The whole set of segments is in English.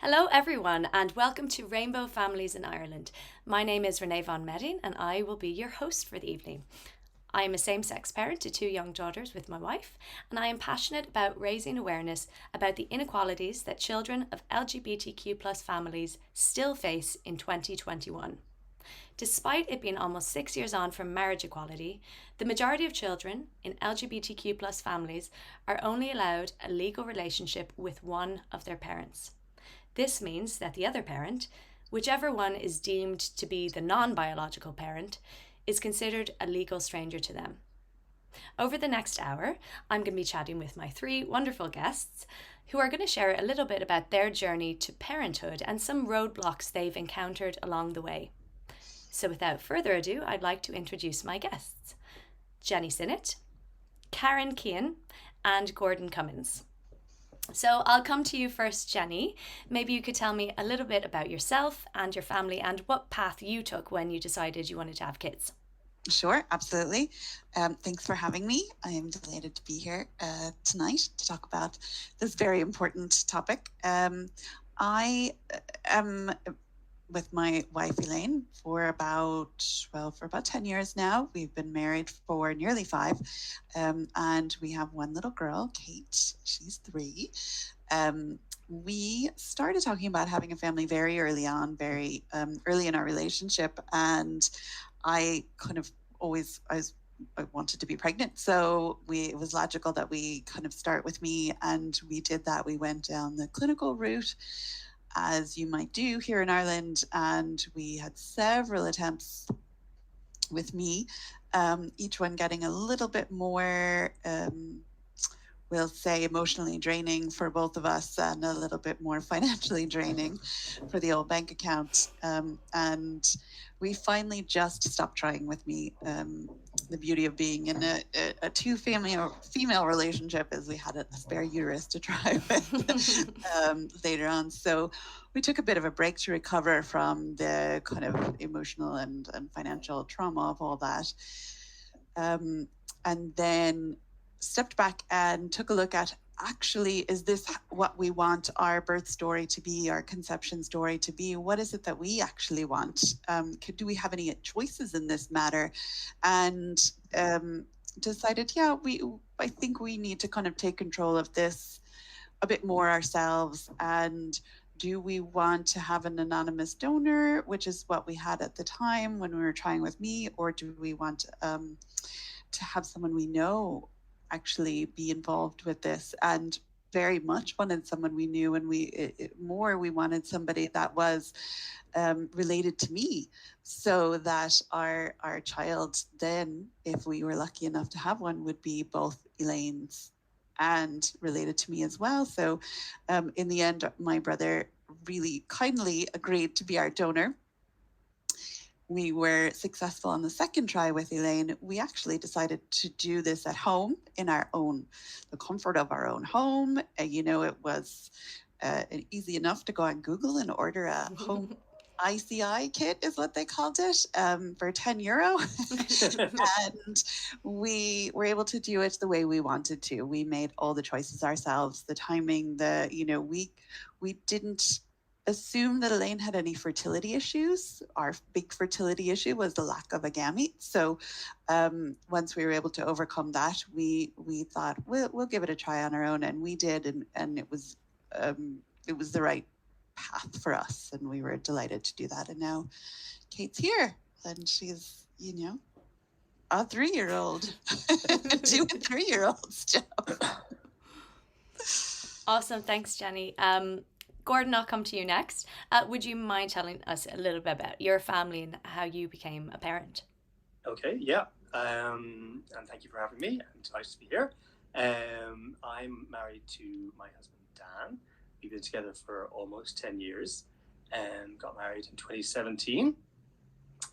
Hello, everyone, and welcome to Rainbow Families in Ireland. My name is Ranae von Meding, and I will be your host for the evening. I am a same sex parent to two young daughters with my wife, and I am passionate about raising awareness about the inequalities that children of LGBTQ families still face in 2021. Despite it being almost 6 years on from marriage equality, the majority of children in LGBTQ families are only allowed a legal relationship with one of their parents. This means that the other parent, whichever one is deemed to be the non biological parent, is considered a legal stranger to them. Over the next hour, I'm going to be chatting with my three wonderful guests who are going to share a little bit about their journey to parenthood and some roadblocks they've encountered along the way. So without further ado, I'd like to introduce my guests: Jenny Sinnott, Karen Kean, and Gordon Cummins. So I'll come to you first, Jenny. Maybe you could tell me a little bit about yourself and your family and what path you took when you decided you wanted to have kids. Sure, absolutely. Thanks for having me. I am delighted to be here tonight to talk about this very important topic. I am with my wife Elaine for about 10 years now. We've been married for nearly 5, and we have one little girl, Kate. She's 3. We started talking about having a family very early on, very early in our relationship, and I kind of always I wanted to be pregnant, so it was logical that we kind of start with me, and we did that. We went down the clinical route, as you might do here in Ireland, and we had several attempts with me, each one getting a little bit more, we'll say, emotionally draining for both of us, and a little bit more financially draining for the old bank account. And we finally just stopped trying with me. The beauty of being in a two family or female relationship is we had a spare uterus to try with later on. So we took a bit of a break to recover from the kind of emotional and financial trauma of all that. And then stepped back and took a look at, actually, is this what we want our birth story to be, our conception story to be? What is it that we actually want? Do we have any choices in this matter? And decided, I think we need to kind of take control of this a bit more ourselves. And do we want to have an anonymous donor, which is what we had at the time when we were trying with me, or do we want to have someone we know actually be involved with this? And very much wanted someone we knew, and we wanted somebody that was related to me, so that our child then, if we were lucky enough to have one, would be both Elaine's and related to me as well. So in the end, my brother really kindly agreed to be our donor. We were successful on the second try with Elaine. We actually decided to do this at home in the comfort of our own home. It was easy enough to go on Google and order a home ICI kit, is what they called it, for €10. And we were able to do it the way we wanted to. We made all the choices ourselves, the timing, we didn't assume that Elaine had any fertility issues. Our big fertility issue was the lack of a gamete. So once we were able to overcome that, we thought we'll give it a try on our own, and we did, and it was the right path for us, and we were delighted to do that. And now Kate's here, and she's a 3-year-old doing 3-year-old stuff. Awesome, thanks, Jenny. Gordon, I'll come to you next. Would you mind telling us a little bit about your family and how you became a parent? Okay, yeah. And thank you for having me. It's nice to be here. I'm married to my husband, Dan. We've been together for almost 10 years and got married in 2017.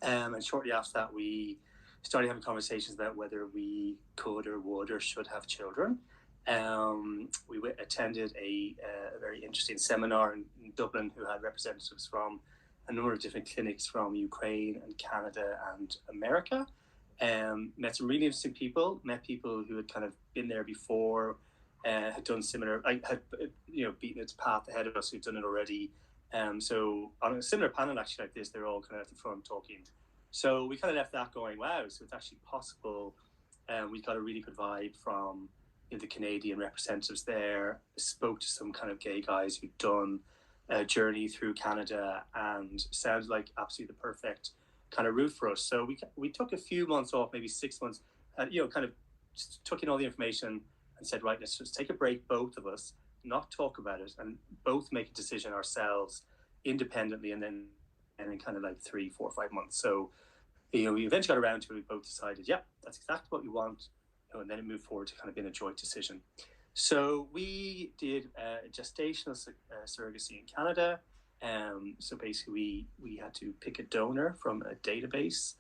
And shortly after that, we started having conversations about whether we could or would or should have children. We attended a very interesting seminar in Dublin who had representatives from a number of different clinics from Ukraine and Canada and America. Met some really interesting people, met people who had kind of been there before, had done similar, had beaten its path ahead of us who'd done it already. So on a similar panel actually like this, they're all kind of at the front talking. So we kind of left that going, wow, so it's actually possible. We got a really good vibe from the Canadian representatives there, spoke to some kind of gay guys who'd done a journey through Canada, and sounded like absolutely the perfect kind of route for us. So we took a few months off, maybe 6 months, kind of just took in all the information and said, right, let's just take a break, both of us, not talk about it, and both make a decision ourselves independently, and then kind of like 3, 4, 5 months. So we eventually got around to it. We both decided, yeah, that's exactly what we want, and then it moved forward to kind of being a joint decision. So we did gestational surrogacy in Canada. So basically, we had to pick a donor from a database,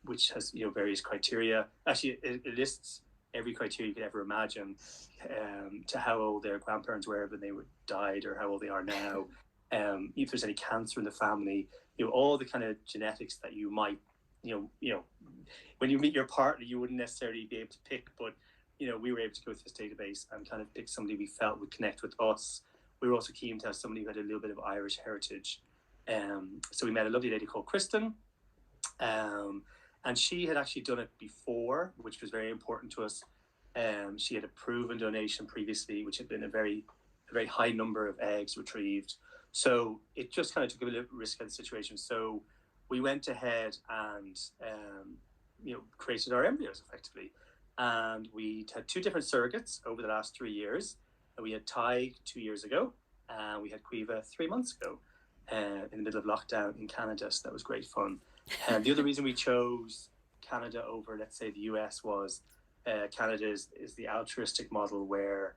which has various criteria. Actually, it lists every criteria you could ever imagine, to how old their grandparents were when they died, or how old they are now. If there's any cancer in the family, all the kind of genetics that you might, when you meet your partner, you wouldn't necessarily be able to pick, but we were able to go through this database and kind of pick somebody we felt would connect with us. We were also keen to have somebody who had a little bit of Irish heritage. So we met a lovely lady called Kristen, and she had actually done it before, which was very important to us. She had a proven donation previously, which had been a very high number of eggs retrieved. So it just kind of took a little risk of the situation. So we went ahead and created our embryos effectively. And we had 2 different surrogates over the last 3 years. And we had Ty 2 years ago, and we had Quiva 3 months ago, in the middle of lockdown in Canada. So that was great fun. And the other reason we chose Canada over, let's say, the US was Canada is the altruistic model where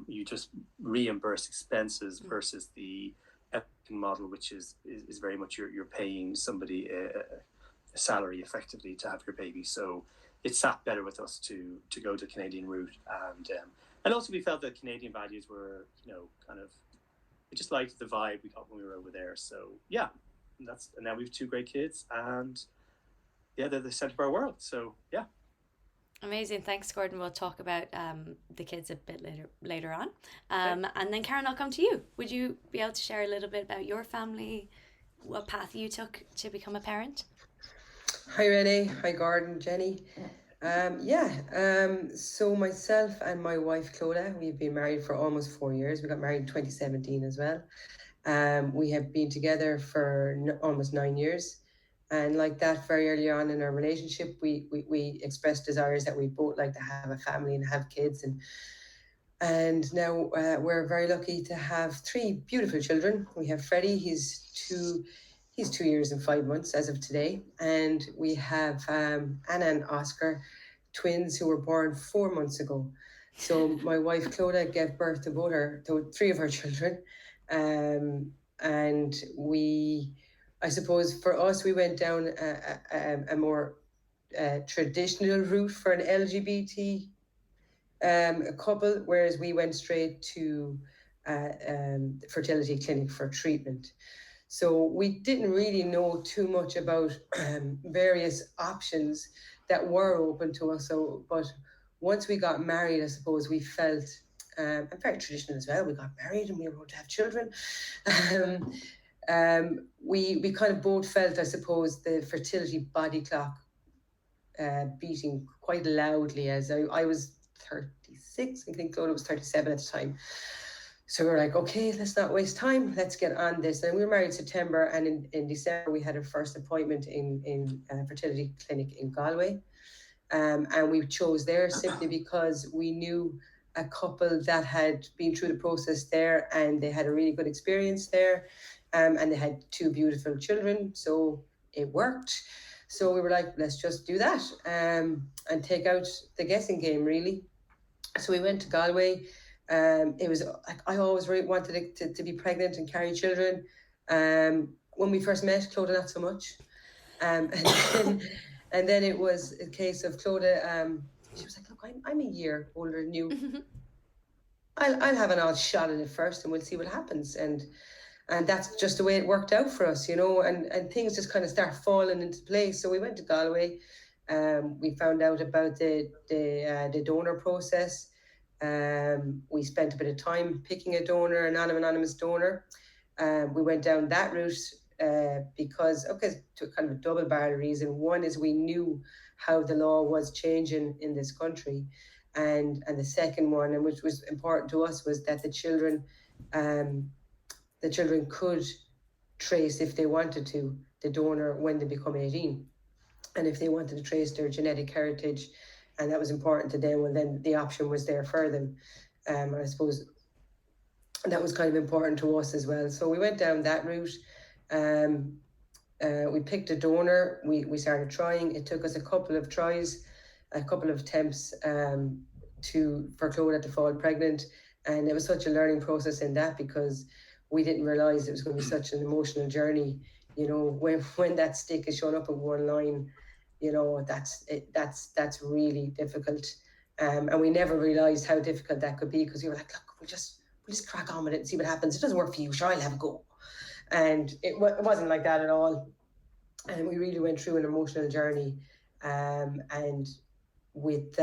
you just reimburse expenses versus the American model, which is very much you're paying somebody a salary effectively to have your baby. So it sat better with us to go the Canadian route, and also we felt that Canadian values were we just liked the vibe we got when we were over there. So yeah, and now we have 2 great kids, and yeah, they're the center of our world. So yeah. Amazing. Thanks, Gordon. We'll talk about the kids a bit later on. And then Karen, I'll come to you. Would you be able to share a little bit about your family, what path you took to become a parent? Hi Renee, hi Gordon, Jenny. So myself and my wife Clodagh, we've been married for almost 4 years. We got married in 2017 as well. We have been together for almost 9 years. And like that, very early on in our relationship, we expressed desires that we both like to have a family and have kids. And now we're very lucky to have 3 beautiful children. We have Freddie, he's 2 years and 5 months as of today. And we have Anna and Oscar, twins who were born 4 months ago. So my wife Clodagh gave birth to 3 of her children. And I suppose for us, we went down a more traditional route for an LGBT couple, whereas we went straight to fertility clinic for treatment. So we didn't really know too much about various options that were open to us. But once we got married, I suppose we felt, and very traditional as well, we got married and we were going to have children. We kind of both felt, I suppose, the fertility body clock beating quite loudly, as I was 36, I think Clodagh was 37 at the time. So we were like, okay, let's not waste time. Let's get on this. And we were married in September, and in December we had our first appointment in a fertility clinic in Galway. And we chose there simply because we knew a couple that had been through the process there, and they had a really good experience there. And they had 2 beautiful children, so it worked. So we were like, let's just do that, and take out the guessing game, really. So we went to Galway. It was like, I always really wanted to be pregnant and carry children. When we first met, Clodagh not so much. And then it was a case of Clodagh, she was like, look, I'm a year older than you. I'll have an odd shot at it first and we'll see what happens. And that's just the way it worked out for us, and things just kind of start falling into place. So we went to Galway. We found out about the donor process. We spent a bit of time picking a donor, an anonymous donor. We went down that route because, to kind of a double-barrel reason. One is we knew how the law was changing in this country. And the second one, and which was important to us, was that the children could trace, if they wanted to, the donor when they become 18. And if they wanted to trace their genetic heritage, and that was important to them, well, then the option was there for them. I suppose that was kind of important to us as well. So we went down that route. We picked a donor. We started trying. It took us a couple of tries, a couple of attempts for Clodagh to fall pregnant. And it was such a learning process in that, because we didn't realise it was going to be such an emotional journey. You know, when that stick is shown up in one line, you know, that's really difficult. And we never realised how difficult that could be, because we were like, look, we'll just crack on with it and see what happens. It doesn't work for you, sure, I'll have a go. And it wasn't like that at all. And we really went through an emotional journey. And with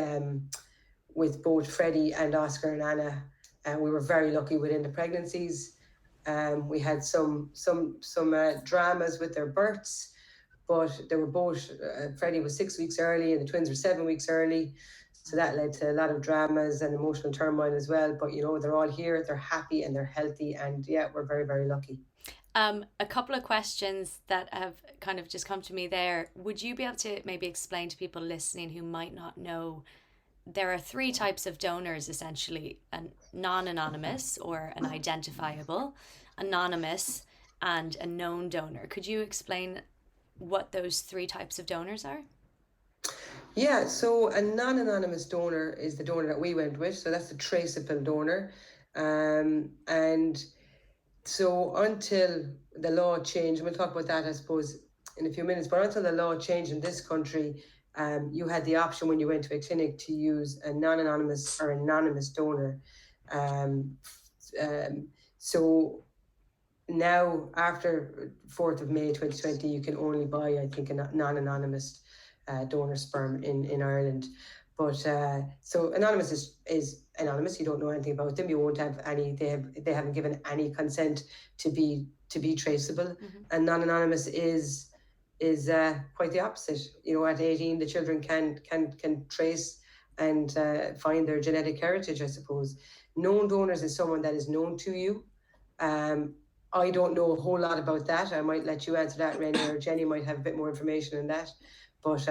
both Freddie and Oscar and Anna, we were very lucky within the pregnancies. We had some dramas with their births, but they were both, Freddie was 6 weeks early and the twins were 7 weeks early. So that led to a lot of dramas and emotional turmoil as well. But, you know, they're all here, they're happy and they're healthy. And yeah, we're very, very lucky. A couple of questions that have kind of just come to me there. Would you be able to maybe explain to people listening who might not know, there are three types of donors essentially: a non-anonymous or an identifiable, anonymous, and a known donor. Could you explain what those three types of donors are? Yeah, so a non-anonymous donor is the donor that we went with. So that's the traceable donor. And so until the law changed, and we'll talk about that, I suppose, in a few minutes, but until the law changed in this country, you had the option when you went to a clinic to use a non-anonymous or anonymous donor. So now, after 4th of May 2020, you can only buy, I think, a non-anonymous donor sperm in Ireland. But so anonymous is anonymous. You don't know anything about them. You won't have any. They haven't given any consent to be traceable. Mm-hmm. And non-anonymous is quite the opposite. You know, at 18, the children can trace and find their genetic heritage, I suppose. Known donors is someone that is known to you. I don't know a whole lot about that. I might let you answer that, Ranae, or Jenny might have a bit more information on that. But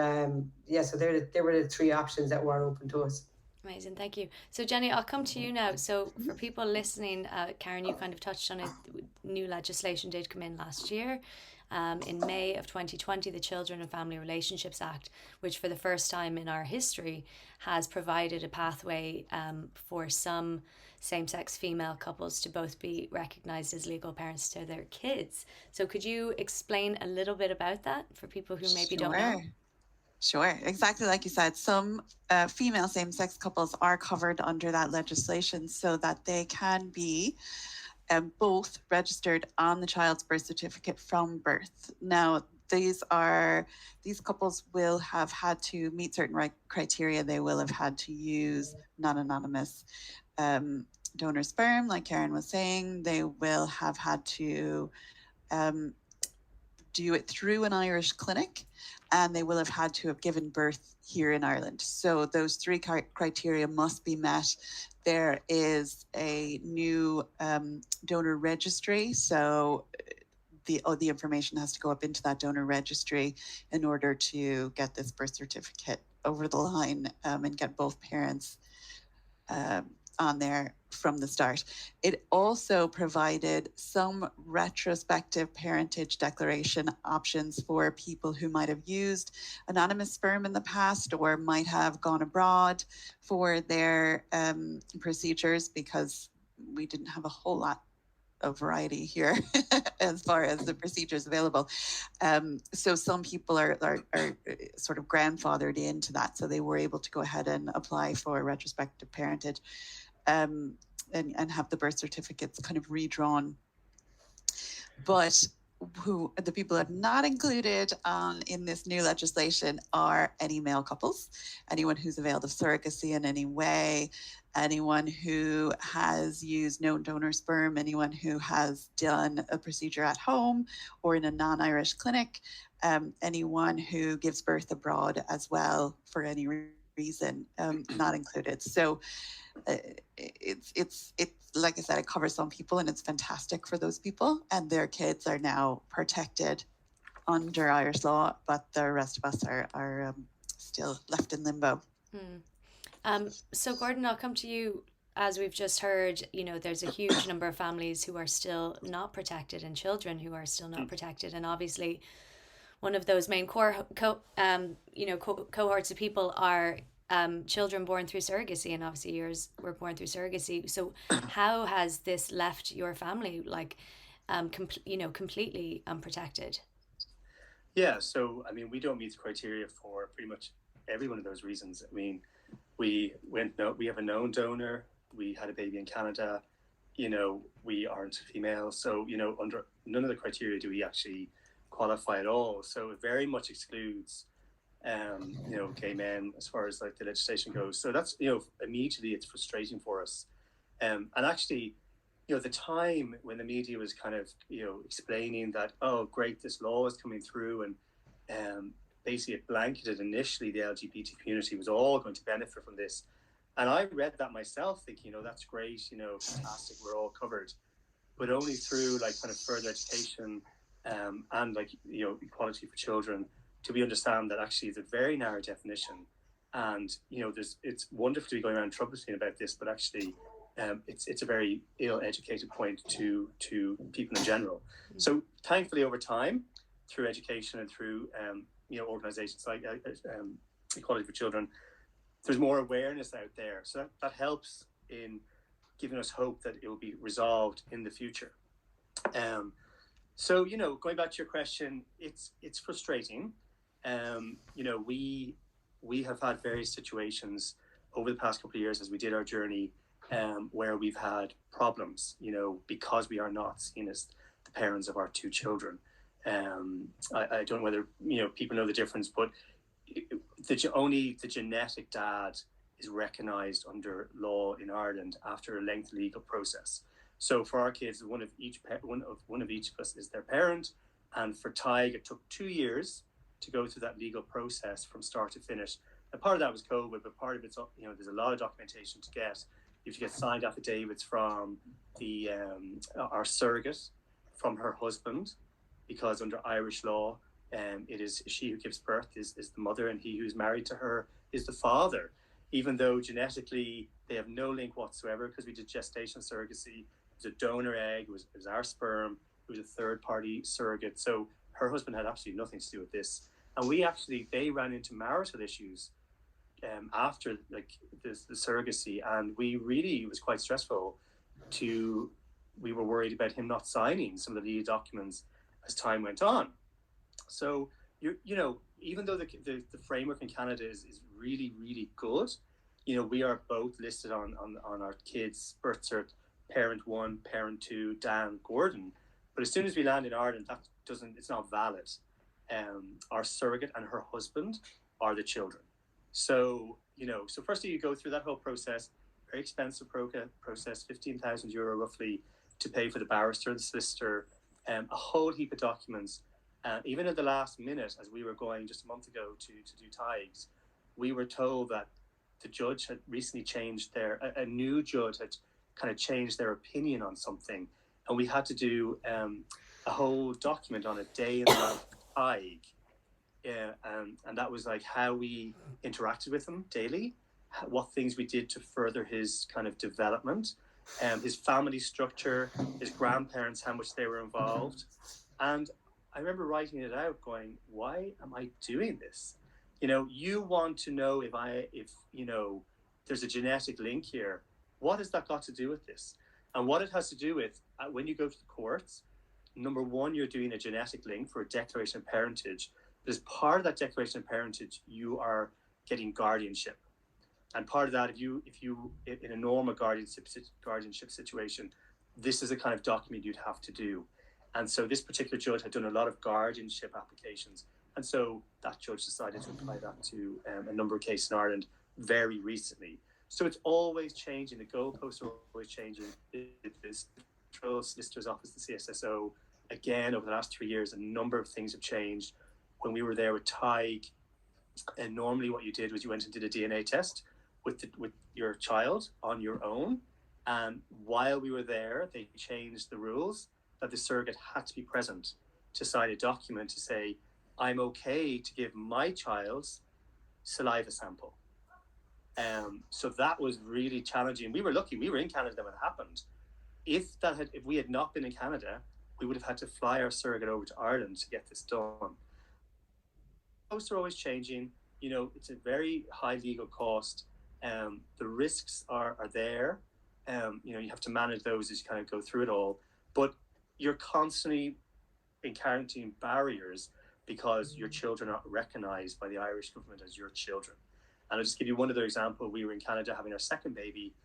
yeah, so there were the three options that were open to us. Amazing, thank you. So Jenny, I'll come to you now. So for people listening, Karen, you kind of touched on it. New legislation did come in last year. In May of 2020, the Children and Family Relationships Act, which for the first time in our history has provided a pathway for some same-sex female couples to both be recognised as legal parents to their kids. So could you explain a little bit about that for people who maybe don't know? Sure, exactly like you said, some female same-sex couples are covered under that legislation so that they can be both registered on the child's birth certificate from birth. Now, these couples will have had to meet certain criteria. They will have had to use non-anonymous donor sperm, like Karen was saying. They will have had to do it through an Irish clinic, and they will have had to have given birth here in Ireland. So those three criteria must be met. There is a new donor registry, so the information has to go up into that donor registry in order to get this birth certificate over the line and get both parents on there from the start. It also provided some retrospective parentage declaration options for people who might have used anonymous sperm in the past or might have gone abroad for their procedures, because we didn't have a whole lot of variety here as far as the procedures available. So some people are sort of grandfathered into that. So they were able to go ahead and apply for retrospective parentage and have the birth certificates kind of redrawn. But who the people are not included in this new legislation are any male couples, anyone who's availed of surrogacy in any way, anyone who has used known donor sperm, anyone who has done a procedure at home or in a non-Irish clinic, anyone who gives birth abroad as well for any reason, not included. So it's like I said, it covers some people and it's fantastic for those people, and their kids are now protected under Irish law, but the rest of us are still left in limbo. So Gordon, I'll come to you. As we've just heard, there's a huge number of families who are still not protected and children who are still not protected, and obviously one of those main cohorts of people are children born through surrogacy, and obviously yours were born through surrogacy. So how has this left your family completely unprotected? Yeah, so I mean, we don't meet the criteria for pretty much every one of those reasons. I mean, we have a known donor, we had a baby in Canada, we aren't female, so under none of the criteria do we actually qualify at all. So it very much excludes gay men as far as like the legislation goes. So that's immediately it's frustrating for us. And actually, the time when the media was kind of explaining that, oh great, this law is coming through, and basically it blanketed initially the LGBT community was all going to benefit from this. And I read that myself thinking, that's great, fantastic, we're all covered. But only through like kind of further education and like equality for children do we understand that actually it's a very narrow definition, and it's wonderful to be going around trumpeting about this, but actually it's a very ill-educated point to people in general. So thankfully over time, through education and through organizations like Equality for Children, there's more awareness out there, so that helps in giving us hope that it will be resolved in the future. So going back to your question, it's frustrating. We have had various situations over the past couple of years as we did our journey, where we've had problems, because we are not seen as the parents of our two children. I don't know whether people know the difference, but only the genetic dad is recognised under law in Ireland after a lengthy legal process. So for our kids, one of each of us is their parent, and for Tig, it took 2 years to go through that legal process from start to finish. And part of that was COVID, but part of it's there's a lot of documentation to get. You have to get signed affidavits from our surrogate, from her husband, because under Irish law, it is she who gives birth is the mother, and he who's married to her is the father, even though genetically they have no link whatsoever, because we did gestational surrogacy. It was a donor egg, it was our sperm, it was a third-party surrogate. So her husband had absolutely nothing to do with this. And they ran into marital issues after like the surrogacy, and it was quite stressful. We were worried about him not signing some of the legal documents as time went on. So even though the framework in Canada is really, really good, we are both listed on our kids' birth cert, parent 1, parent 2, Dan Gordon. But as soon as we land in Ireland, it's not valid. Our surrogate and her husband are the children. So so firstly you go through that whole process, very expensive process, €15,000 roughly to pay for the barrister, the solicitor, a whole heap of documents. Even at the last minute, as we were going just a month ago to do Tig's, we were told that the judge had recently changed a new judge had kind of changed their opinion on something, and we had to do a whole document on a day in the life of Tig. And that was like how we interacted with him daily, what things we did to further his kind of development, his family structure, his grandparents, how much they were involved. And I remember writing it out going, why am I doing this? You want to know if there's a genetic link here. What has that got to do with this? And what it has to do with, when you go to the courts, number one, you're doing a genetic link for a declaration of parentage. But as part of that declaration of parentage, you are getting guardianship. And part of that, if you in a normal guardianship situation, this is the kind of document you'd have to do. And so this particular judge had done a lot of guardianship applications. And so that judge decided to apply that to a number of cases in Ireland very recently. So it's always changing. The goalposts are always changing. The Solicitor's Office, the CSSO, again, over the last 3 years, a number of things have changed. When we were there with Tig, and normally what you did was you went and did a DNA test with your child on your own. And while we were there, they changed the rules that the surrogate had to be present to sign a document to say, I'm okay to give my child's saliva sample. So that was really challenging. We were lucky. We were in Canada when it happened. If we had not been in Canada, we would have had to fly our surrogate over to Ireland to get this done. Costs are always changing. It's a very high legal cost. The risks are there. You have to manage those as you kind of go through it all. But you're constantly encountering barriers because your children are not recognised by the Irish government as your children. And I'll just give you one other example. We were in Canada having our second baby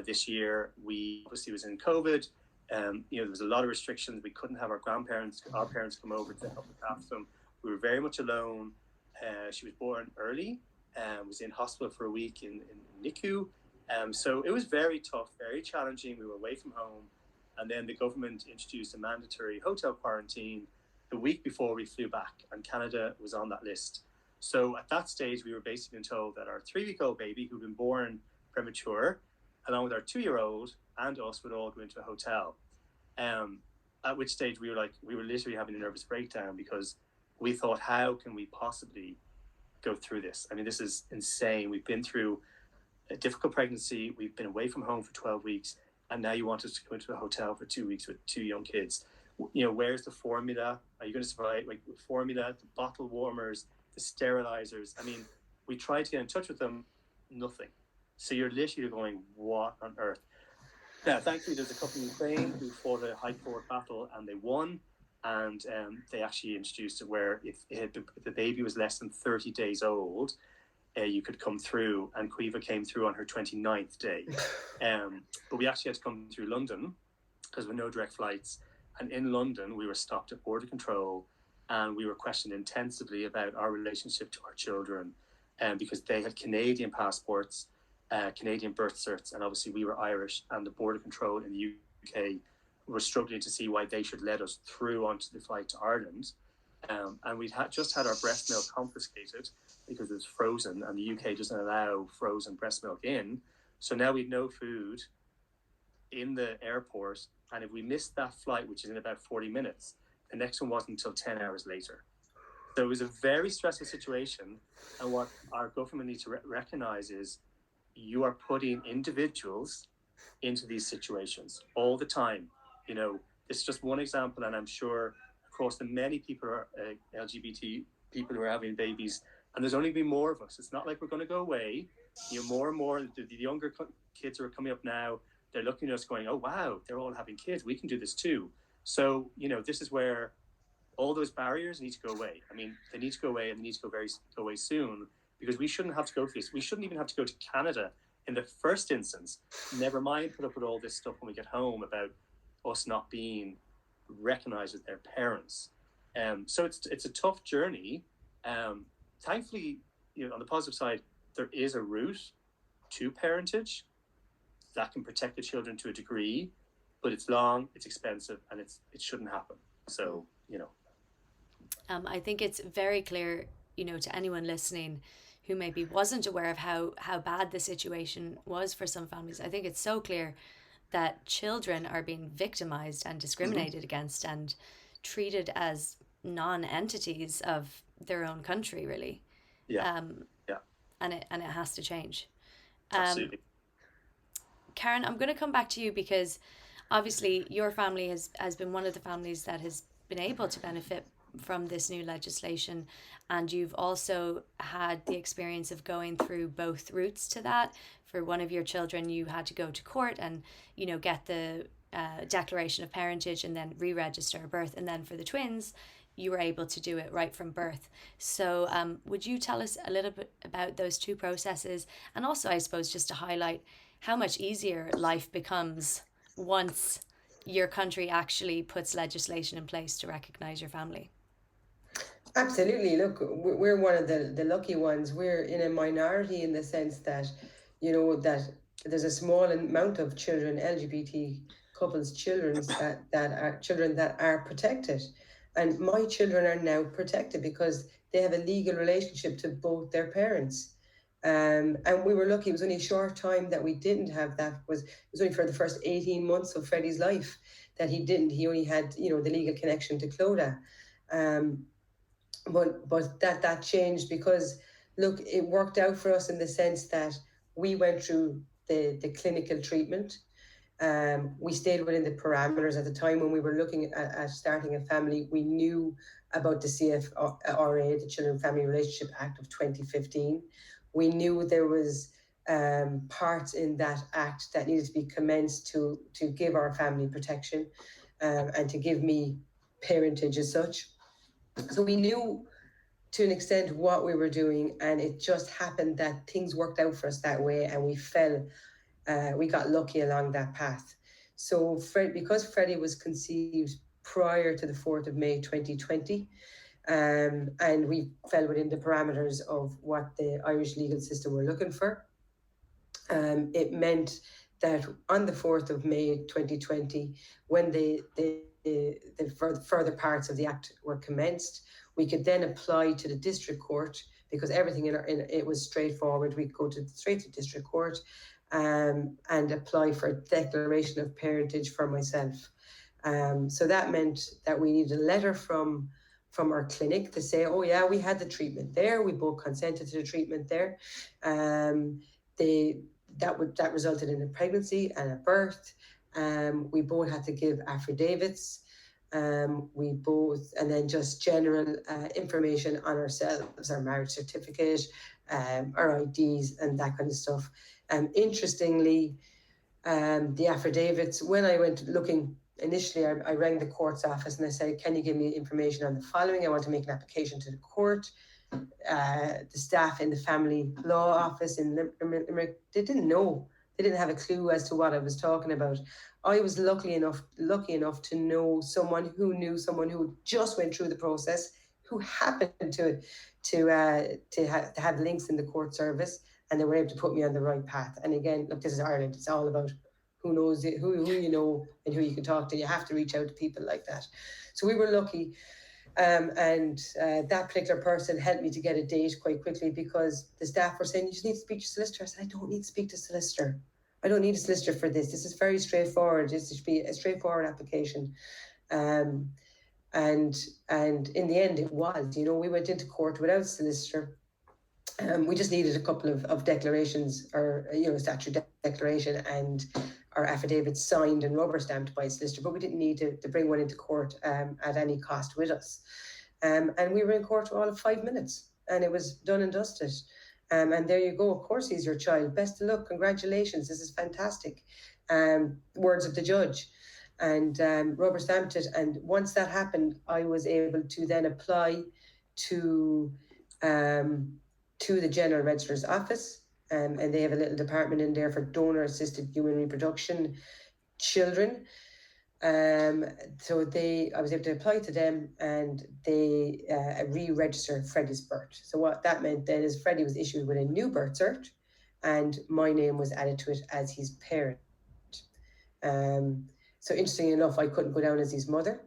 this year. We obviously was in COVID. There was a lot of restrictions. We couldn't have our parents come over to help look after them. We were very much alone. She was born early, was in hospital for a week in NICU. So it was very tough, very challenging. We were away from home. And then the government introduced a mandatory hotel quarantine the week before we flew back, and Canada was on that list. So at that stage, we were basically told that our 3-week-old baby, who'd been born premature, along with our 2-year-old and us, would all go into a hotel. At which stage we were literally having a nervous breakdown because we thought, how can we possibly go through this? I mean, this is insane. We've been through a difficult pregnancy. We've been away from home for 12 weeks. And now you want us to go into a hotel for 2 weeks with 2 young kids. Where's the formula? Are you going to survive? Like the formula, the bottle warmers, the sterilizers. I mean, we tried to get in touch with them, nothing. So you're literally going, what on earth? Now, thankfully, there's a couple in Ukraine who fought a high court battle and they won. And they actually introduced it where if the baby was less than 30 days old, you could come through, and Quiva came through on her 29th day. But we actually had to come through London because there were no direct flights. And in London, we were stopped at border control and we were questioned intensively about our relationship to our children because they had Canadian passports, Canadian birth certs, and obviously we were Irish, and the border control in the UK were struggling to see why they should let us through onto the flight to Ireland. And we'd just had our breast milk confiscated because it was frozen, and the UK doesn't allow frozen breast milk in. So now we've no food in the airport, and if we missed that flight, which is in about 40 minutes, the next one wasn't until 10 hours later. So it was a very stressful situation, and what our government needs to recognise is you are putting individuals into these situations all the time. It's just one example, and I'm sure across the many people are LGBT people who are having babies, and there's only been more of us. It's not like we're going to go away. More and more, the younger kids who are coming up now, they're looking at us going, oh, wow, they're all having kids. We can do this too. So, this is where all those barriers need to go away. I mean, they need to go away, and they need to go away soon, because we shouldn't have to go through this. We shouldn't even have to go to Canada in the first instance. Never mind put up with all this stuff when we get home about us not being recognized as their parents. So it's a tough journey. Thankfully, on the positive side, there is a route to parentage that can protect the children to a degree, but it's long, it's expensive, and it shouldn't happen. So, I think it's very clear, to anyone listening who maybe wasn't aware of how bad the situation was for some families. I think it's so clear that children are being victimized and discriminated against and treated as non-entities of their own country, really. Yeah. And it has to change. Absolutely. Karen, I'm going to come back to you because obviously your family has been one of the families that has been able to benefit from this new legislation, and you've also had the experience of going through both routes to that. For one of your children, you had to go to court and get the declaration of parentage and then re-register a birth, and then for the twins you were able to do it right from birth. So would you tell us a little bit about those two processes, and also I suppose just to highlight how much easier life becomes once your country actually puts legislation in place to recognise your family. Absolutely. Look, we're one of the lucky ones. We're in a minority in the sense that, that there's a small amount of children, LGBT couples, children that are protected. And my children are now protected because they have a legal relationship to both their parents. And we were lucky. It was only a short time that we didn't have that. It was only for the first 18 months of Freddie's life that he didn't. He only had, the legal connection to Clodagh. But that changed because, look, it worked out for us in the sense that we went through the clinical treatment. We stayed within the parameters at the time when we were looking at starting a family. We knew about the CFRA, the Children and Family Relationship Act of 2015. We knew there was parts in that act that needed to be commenced to give our family protection and to give me parentage as such. So we knew to an extent what we were doing, and it just happened that things worked out for us that way, and we got lucky along that path. So because Freddie was conceived prior to the 4th of May 2020, and we fell within the parameters of what the Irish legal system were looking for, it meant that on the 4th of May 2020, when the further parts of the Act were commenced, we could then apply to the district court because everything in it was straightforward. We'd go straight to district court and apply for a declaration of parentage for myself. So that meant that we needed a letter from our clinic to say, oh yeah, we had the treatment there. We both consented to the treatment there. That resulted in a pregnancy and a birth. We both had to give affidavits. And then just general information on ourselves, our marriage certificate, our IDs and that kind of stuff. Interestingly, the affidavits, when I went looking initially, I rang the court's office and I said, can you give me information on the following? I want to make an application to the court. The staff in the family law office in Limerick, they didn't know. They didn't have a clue as to what I was talking about. I was lucky enough to know someone who knew someone who just went through the process, who happened to have links in the court service, and they were able to put me on the right path. And again, look, this is Ireland. It's all about who knows it, who you know and who you can talk to. You have to reach out to people like that. So we were lucky. And that particular person helped me to get a date quite quickly because the staff were saying, you just need to speak to a solicitor. I said, I don't need to speak to a solicitor. I don't need a solicitor for this. This is very straightforward. This should be a straightforward application. And in the end, it was. We went into court without a solicitor. We just needed a couple of declarations or, statutory declaration and our affidavits signed and rubber stamped by a solicitor, but we didn't need to bring one into court at any cost with us. And we were in court for all of 5 minutes and it was done and dusted. And there you go. Of course, he's your child. Best of luck. Congratulations. This is fantastic. Words of the judge. And rubber stamped it. And once that happened, I was able to then apply to the General Registrar's Office. And they have a little department in there for donor-assisted human reproduction children. So I was able to apply to them and they re-register Freddie's birth. So what that meant then is Freddie was issued with a new birth cert and my name was added to it as his parent. So interestingly enough, I couldn't go down as his mother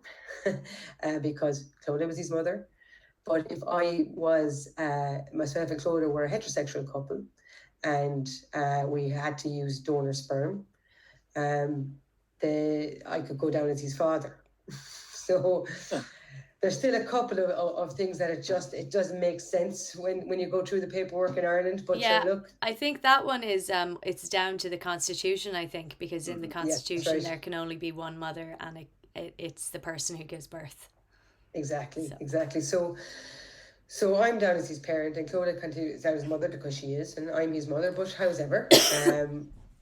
because Clodagh was his mother. But if I was, myself and Clodagh were a heterosexual couple and we had to use donor sperm, I could go down as his father. So there's still a couple of things that it doesn't make sense when you go through the paperwork in Ireland. But yeah, sure, look, I think that one is it's down to the Constitution, I think, because in the Constitution there can only be one mother and it's the person who gives birth. Exactly. So I'm down as his parent and Clodagh continues as his mother because she is, and I'm his mother. But however,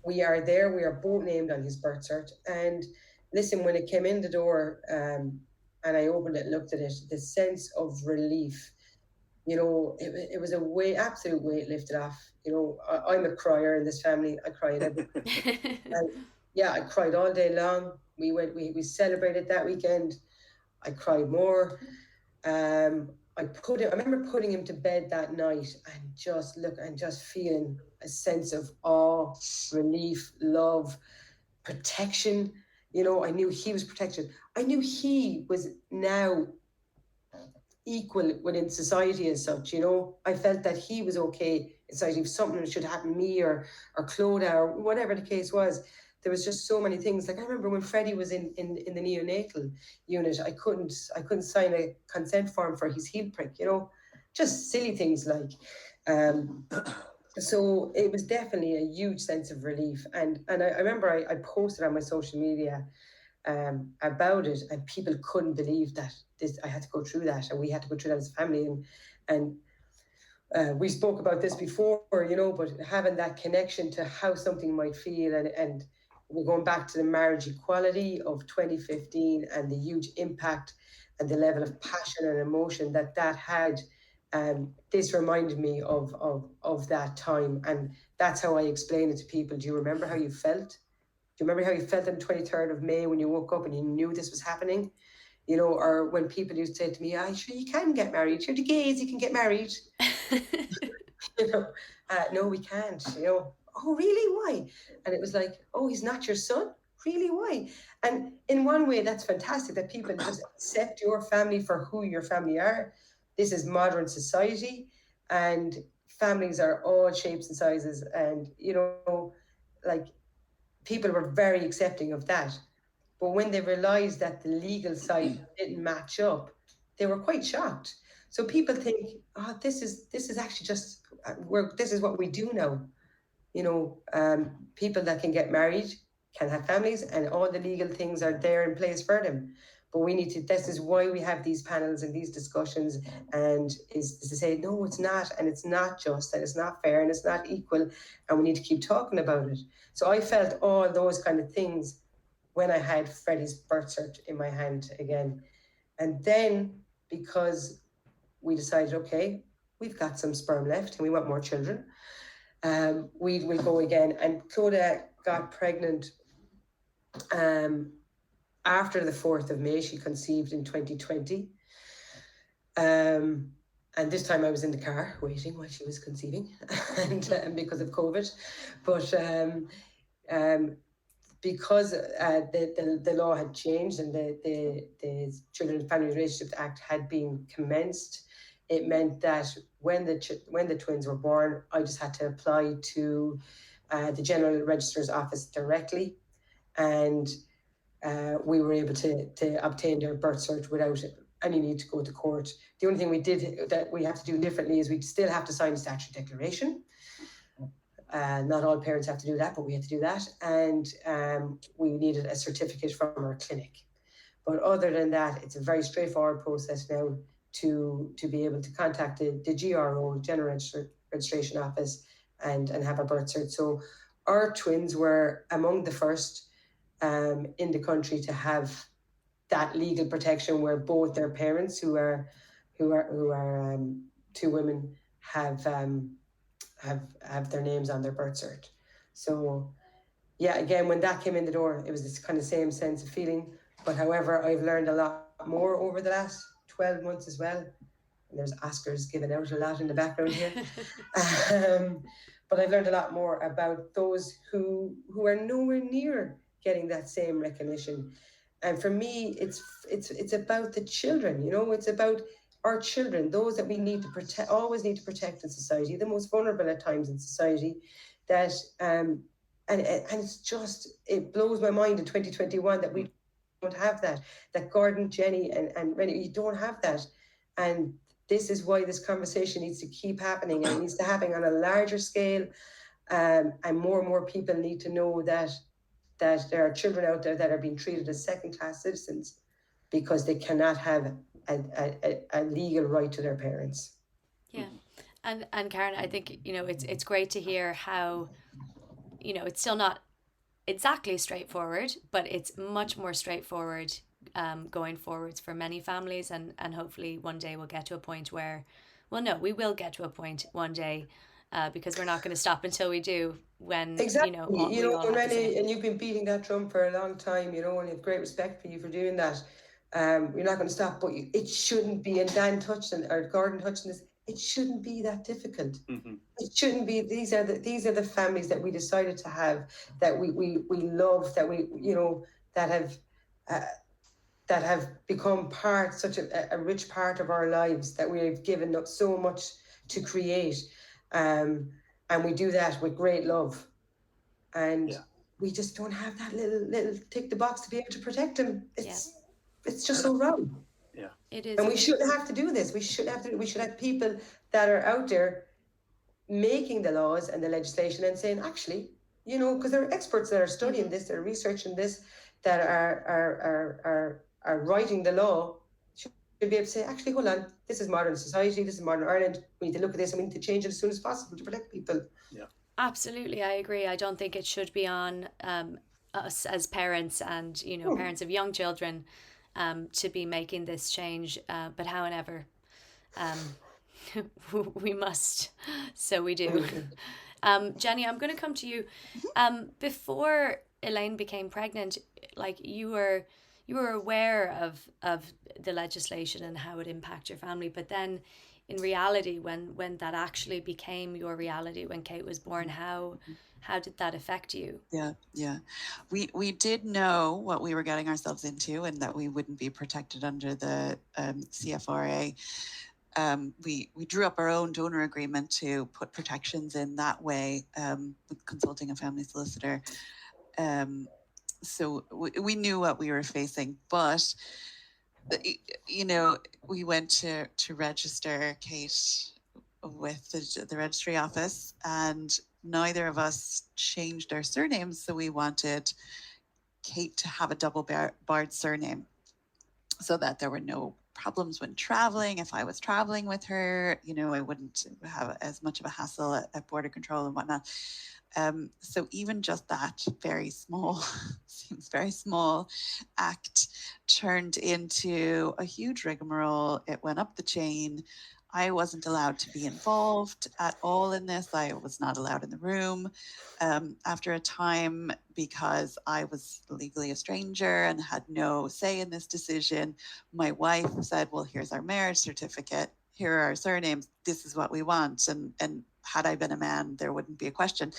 we are there. We are both named on his birth cert. And listen, when it came in the door and I opened it and looked at it, the sense of relief, it was absolute weight lifted off. I'm a crier in this family. I cry at everything. I cried all day long. we celebrated that weekend. I cried more. I remember putting him to bed that night and just feeling a sense of awe, relief, love, protection. I knew he was protected. I knew he was now equal within society as such. I felt that he was okay in society. If something should happen to me or Clodagh or whatever the case was, there was just so many things. Like I remember when Freddie was in the neonatal unit, I couldn't sign a consent form for his heel prick, just silly things like. So it was definitely a huge sense of relief. And I remember I posted on my social media about it, and people couldn't believe that I had to go through that, and we had to go through that as a family. And we spoke about this before, but having that connection to how something might feel, and we're going back to the marriage equality of 2015 and the huge impact and the level of passion and emotion that had. This reminded me of that time, and that's how I explain it to people. Do you remember how you felt? Do you remember how you felt on the 23rd of May when you woke up and you knew this was happening? Or when people used to say to me, sure, you can get married. You're the gays, you can get married. No, we can't. Oh, really? Why? And it was like, oh, he's not your son? Really? Why? And in one way, that's fantastic that people just accept your family for who your family are. This is modern society, and families are all shapes and sizes. And, like, people were very accepting of that. But when they realized that the legal side didn't match up, they were quite shocked. So people think, oh, this is actually just this is what we do now. People that can get married can have families, and all the legal things are there in place for them. But we need to. This is why we have these panels and these discussions, and is to say no, it's not, and it's not just, and it's not fair, and it's not equal, and we need to keep talking about it. So I felt all those kind of things when I had Freddie's birth cert in my hand again. And then, because we decided, okay, we've got some sperm left and we want more children, we will go again. And Clodagh got pregnant after the 4th of May. She conceived in 2020. And this time I was in the car waiting while she was conceiving, and because of COVID. But because the law had changed and the Children and Family Relationships Act had been commenced, it meant that when the twins were born, I just had to apply to the General Registrar's Office directly, and we were able to obtain their birth cert without any need to go to court. The only thing we have to do differently is we still have to sign a statutory declaration. Not all parents have to do that, but we had to do that. And we needed a certificate from our clinic. But other than that, it's a very straightforward process now to be able to contact the GRO, General Registration Office, and have a birth cert. So our twins were among the first in the country to have that legal protection, where both their parents, who are two women, have their names on their birth cert. So yeah, again, when that came in the door, it was this kind of same sense of feeling. But however, I've learned a lot more over the last 12 months as well. And there's Oscars given out a lot in the background here. But I've learned a lot more about those who are nowhere near getting that same recognition. And for me, it's about the children, it's about our children, those that we need to protect, always need to protect in society, the most vulnerable at times in society, that and it's just, it blows my mind in 2021 that we don't have that Gordon, Jenny and Rennie, you don't have that. And this is why this conversation needs to keep happening, and it needs to happen on a larger scale, and more people need to know that there are children out there that are being treated as second-class citizens because they cannot have a legal right to their parents. Yeah. And Karen, I think, it's great to hear how, it's still not exactly straightforward, but it's much more straightforward going forwards for many families, and hopefully one day we'll get to a point where, well, no, we will get to a point one day because we're not going to stop until we do. When Exactly, we all have the Renee, same. and you've been beating that drum for a long time, and I have great respect for you for doing that. You're not going to stop, but it shouldn't be. And Dan touched on, or Gordon touched on this. It shouldn't be that difficult. Mm-hmm. It shouldn't be. These are the families that we decided to have, that we love, that we that have become such a rich part of our lives, that we've given up so much to create. And we do that with great love. And we just don't have that little tick the box to be able to protect them. It's just so wrong. Yeah, it is. And we shouldn't have to do this. We should have people that are out there making the laws and the legislation and saying, actually, because there are experts that are studying this, that are researching this, that are writing the law, should be able to say, actually, hold on, this is modern society, this is modern Ireland. We need to look at this and we need to change it as soon as possible to protect people. Yeah. Absolutely, I agree. I don't think it should be on us as parents and parents of young children to be making this change. But however, we must, so we do. Jenny, I'm going to come to you. Before Elaine became pregnant, like you were aware of the legislation and how it impacted your family, but then in reality, when that actually became your reality, when Kate was born, how did that affect you? Yeah. We did know what we were getting ourselves into, and that we wouldn't be protected under the CFRA. We drew up our own donor agreement to put protections in that way, with consulting a family solicitor. So we knew what we were facing, but we went to register Kate with the registry office, and neither of us changed our surnames, so we wanted Kate to have a double barred surname, so that there were no problems when traveling. If I was traveling with her, I wouldn't have as much of a hassle at border control and whatnot. So even just that seems very small act turned into a huge rigmarole. It went up the chain. I wasn't allowed to be involved at all in this. I was not allowed in the room after a time, because I was legally a stranger and had no say in this decision. My wife said, well, here's our marriage certificate. Here are our surnames. This is what we want. And had I been a man, there wouldn't be a question.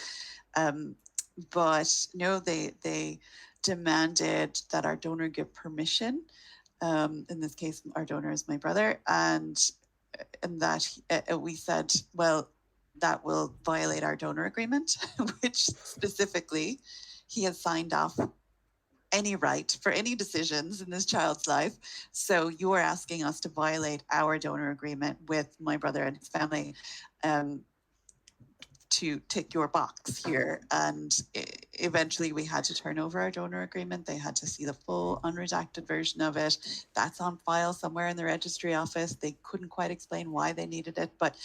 But no, they demanded that our donor give permission. In this case, our donor is my brother. And that we said, well, that will violate our donor agreement, which specifically he has signed off any right for any decisions in this child's life. So you are asking us to violate our donor agreement with my brother and his family to tick your box here. And eventually we had to turn over our donor agreement. They had to see the full unredacted version of it. That's on file somewhere in the registry office. They couldn't quite explain why they needed it, but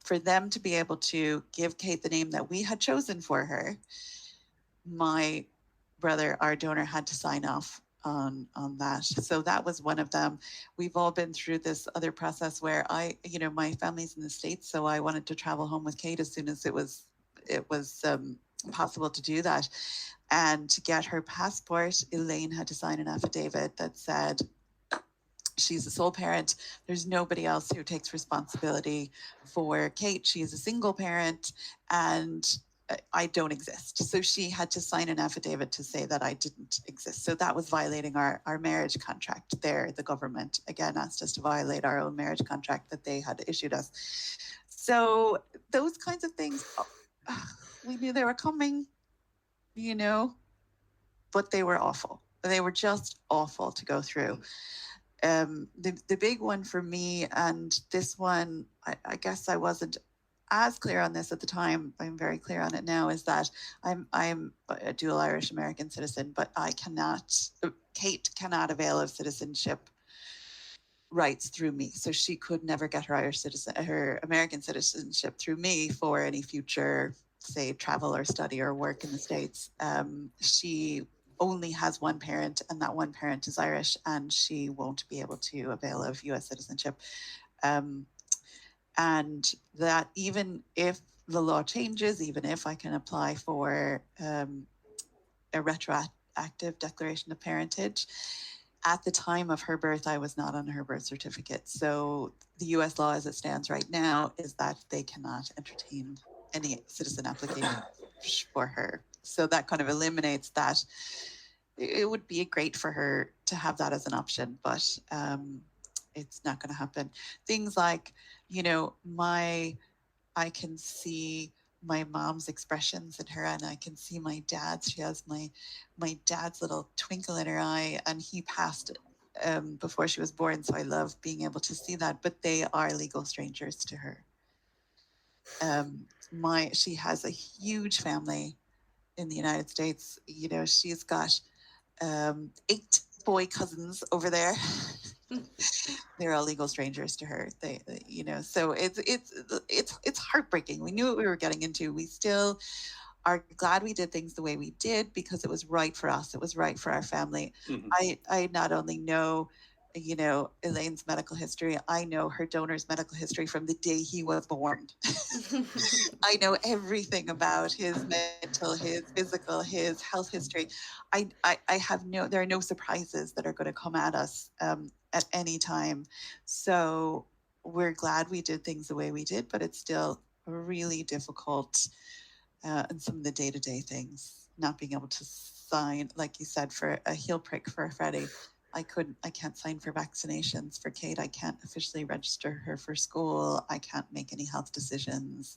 for them to be able to give Kate the name that we had chosen for her, my brother, our donor, had to sign off on that. So that was one of them. We've all been through this other process where my family's in the States, so I wanted to travel home with Kate as soon as it was possible to do that. And to get her passport, Elaine had to sign an affidavit that said she's a sole parent. There's nobody else who takes responsibility for Kate. She is a single parent, and I don't exist. So she had to sign an affidavit to say that I didn't exist. So that was violating our marriage contract there. The government, again, asked us to violate our own marriage contract that they had issued us. So those kinds of things, we knew they were coming, but they were awful. They were just awful to go through. The big one for me, and this one, I guess I wasn't as clear on this at the time, I'm very clear on it now, is that I'm a dual Irish American citizen, but Kate cannot avail of citizenship rights through me. So she could never get her American citizenship through me for any future, say, travel or study or work in the States. She only has one parent, and that one parent is Irish, and she won't be able to avail of US citizenship. And that even if the law changes, even if I can apply for a retroactive declaration of parentage. At the time of her birth, I was not on her birth certificate. So the US law as it stands right now is that they cannot entertain any citizen application for her. So that kind of eliminates that. It would be great for her to have that as an option, but it's not going to happen. Things like, you know, I can see my mom's expressions in her, and I can see my dad's. She has my dad's little twinkle in her eye, and he passed before she was born. So I love being able to see that. But they are legal strangers to her. She has a huge family in the United States. You know, she's got 8 boy cousins over there. They're all legal strangers to her. They, you know, so it's heartbreaking. We knew what we were getting into. We still are glad we did things the way we did because it was right for us. It was right for our family. Mhm. I not only know, you know, Elaine's medical history, I know her donor's medical history from the day he was born. I know everything about his mental, his physical, his health history. I have there are no surprises that are going to come at us at any time. So we're glad we did things the way we did, but it's still really difficult. And some of the day-to-day things, not being able to sign, like you said, for a heel prick for Freddie. I can't sign for vaccinations for Kate. I can't officially register her for school. I can't make any health decisions.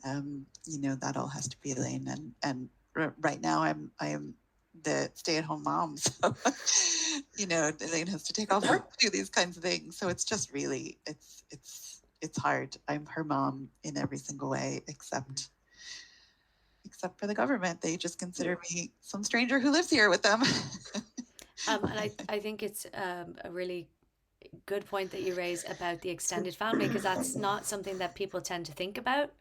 You know, that all has to be Elaine. And right now I am the stay-at-home mom. So, you know, Elaine has to take off work to do these kinds of things. So it's just really, it's hard. I'm her mom in every single way, except for the government. They just consider me some stranger who lives here with them. And I think it's a really good point that you raise about the extended family, because that's not something that people tend to think about.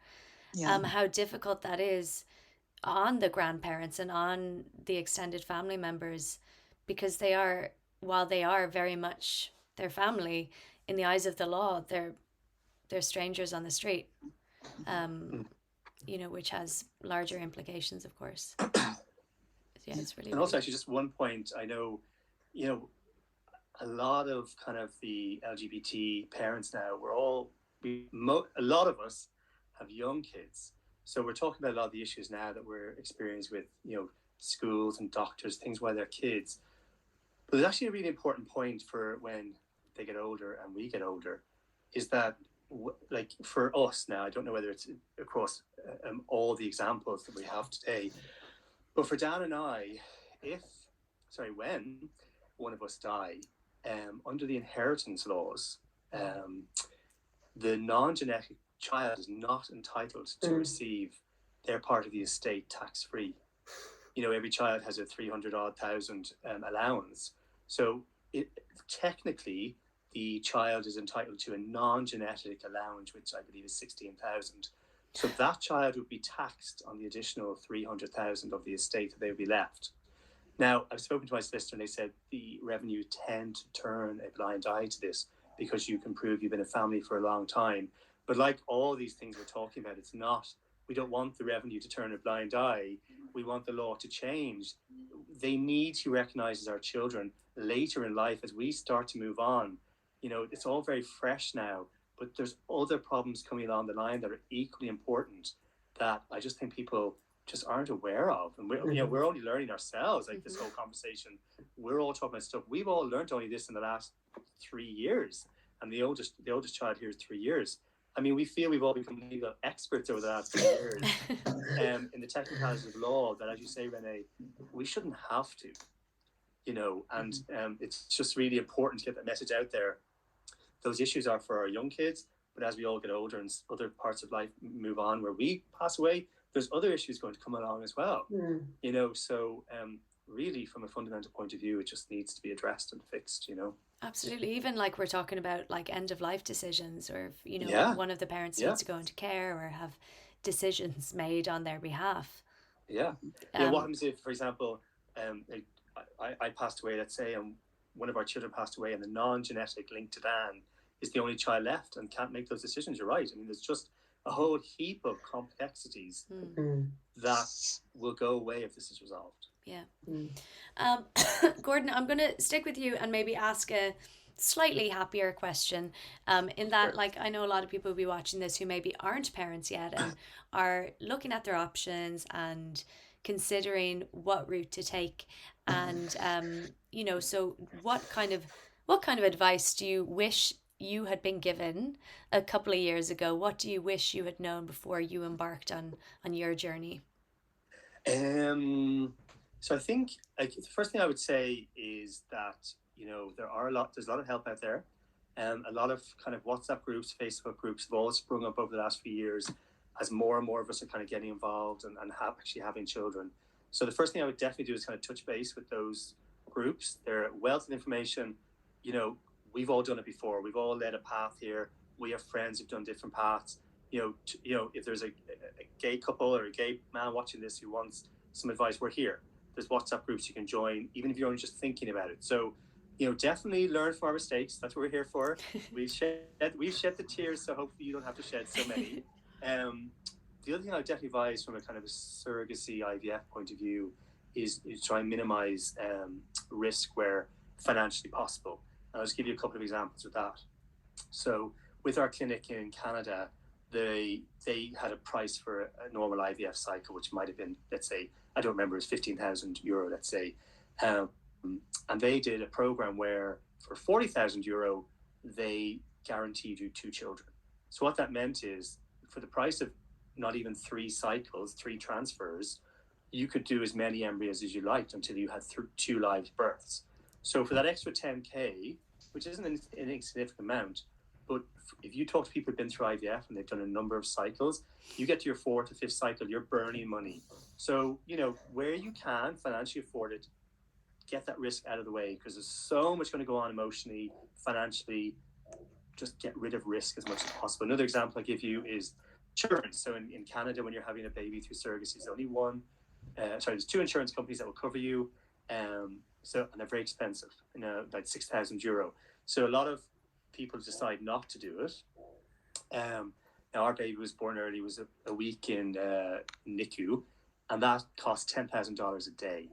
Yeah. How difficult that is on the grandparents and on the extended family members, because they are, while they are very much their family, in the eyes of the law, they're strangers on the street. You know, which has larger implications, of course. Yeah, it's really. And also, actually, just one point. I know, you know, a lot of kind of the LGBT parents now. A lot of us have young kids, so we're talking about a lot of the issues now that we're experiencing with, you know, schools and doctors, things while they're kids. But there's actually a really important point for when they get older and we get older, is that, like, for us now, I don't know whether it's across all the examples that we have today, but for Dan and I, when one of us die, under the inheritance laws, the non-genetic child is not entitled to receive their part of the estate tax-free. You know, every child has a 300,000 allowance. So technically, the child is entitled to a non-genetic allowance, which I believe is 16,000. So that child would be taxed on the additional 300,000 of the estate that they would be left. Now, I've spoken to my solicitor and they said the revenue tend to turn a blind eye to this because you can prove you've been a family for a long time. But like all these things we're talking about, it's not, we don't want the revenue to turn a blind eye. We want the law to change. They need to recognize as our children later in life as we start to move on. You know, it's all very fresh now, but there's other problems coming along the line that are equally important that I just think people just aren't aware of. And we're only learning ourselves, like this whole conversation. We're all talking about stuff. We've all learned only this in the last 3 years. And the oldest child here is 3 years. I mean, we feel we've all become legal experts over the last 3 years in the technicalities of law that, as you say, Renee, we shouldn't have to, you know, and it's just really important to get that message out there. Those issues are for our young kids, but as we all get older and other parts of life move on where we pass away, there's other issues going to come along as well. You know, so really from a fundamental point of view, it just needs to be addressed and fixed, you know. Absolutely. Even like we're talking about like end of life decisions, or if, you know, one of the parents needs to go into care or have decisions made on their behalf. What happens if, for example, I passed away, let's say, and one of our children passed away, and the non-genetic link to Dan is the only child left and can't make those decisions? You're right. I mean, there's just a whole heap of complexities that will go away if this is resolved. Yeah. Gordon, I'm going to stick with you and maybe ask a slightly happier question. In that, Sure. like, I know a lot of people will be watching this who maybe aren't parents yet and are looking at their options and considering what route to take. And so what kind of advice do you wish you had been given a couple of years ago? What do you wish you had known before you embarked on your journey? So I think the first thing I would say is that there's a lot of help out there. A lot of kind of WhatsApp groups, Facebook groups have all sprung up over the last few years as more and more of us are kind of getting involved and actually having children. So the first thing I would definitely do is kind of touch base with those groups. They're a wealth of information. We've all done it before. We've all led a path here. We have friends who've done different paths. If there's a gay couple or a gay man watching this who wants some advice, we're here. There's WhatsApp groups you can join, even if you're only just thinking about it. So, definitely learn from our mistakes. That's what we're here for. We've shed the tears, so hopefully you don't have to shed so many. The other thing I would definitely advise from a kind of a surrogacy IVF point of view is try and minimize risk where financially possible. And I'll just give you a couple of examples of that. So with our clinic in Canada, they had a price for a normal IVF cycle, which might have been, let's say, I don't remember, it was €15,000, let's say. And they did a program where for €40,000, they guaranteed you 2 children. So what that meant is for the price of not even 3 cycles, 3 transfers, you could do as many embryos as you liked until you had 2 live births. So for that extra 10K, which isn't an insignificant amount, but if you talk to people who've been through IVF and they've done a number of cycles, you get to your 4th or 5th cycle, you're burning money. So, where you can financially afford it, get that risk out of the way, because there's so much going to go on emotionally, financially. Just get rid of risk as much as possible. Another example I give you is insurance. So in Canada, when you're having a baby through surrogacy, there's 2 insurance companies that will cover you. And they're very expensive, like €6,000. So a lot of people decide not to do it. Now our baby was born early, was a week in NICU, and that cost $10,000 a day.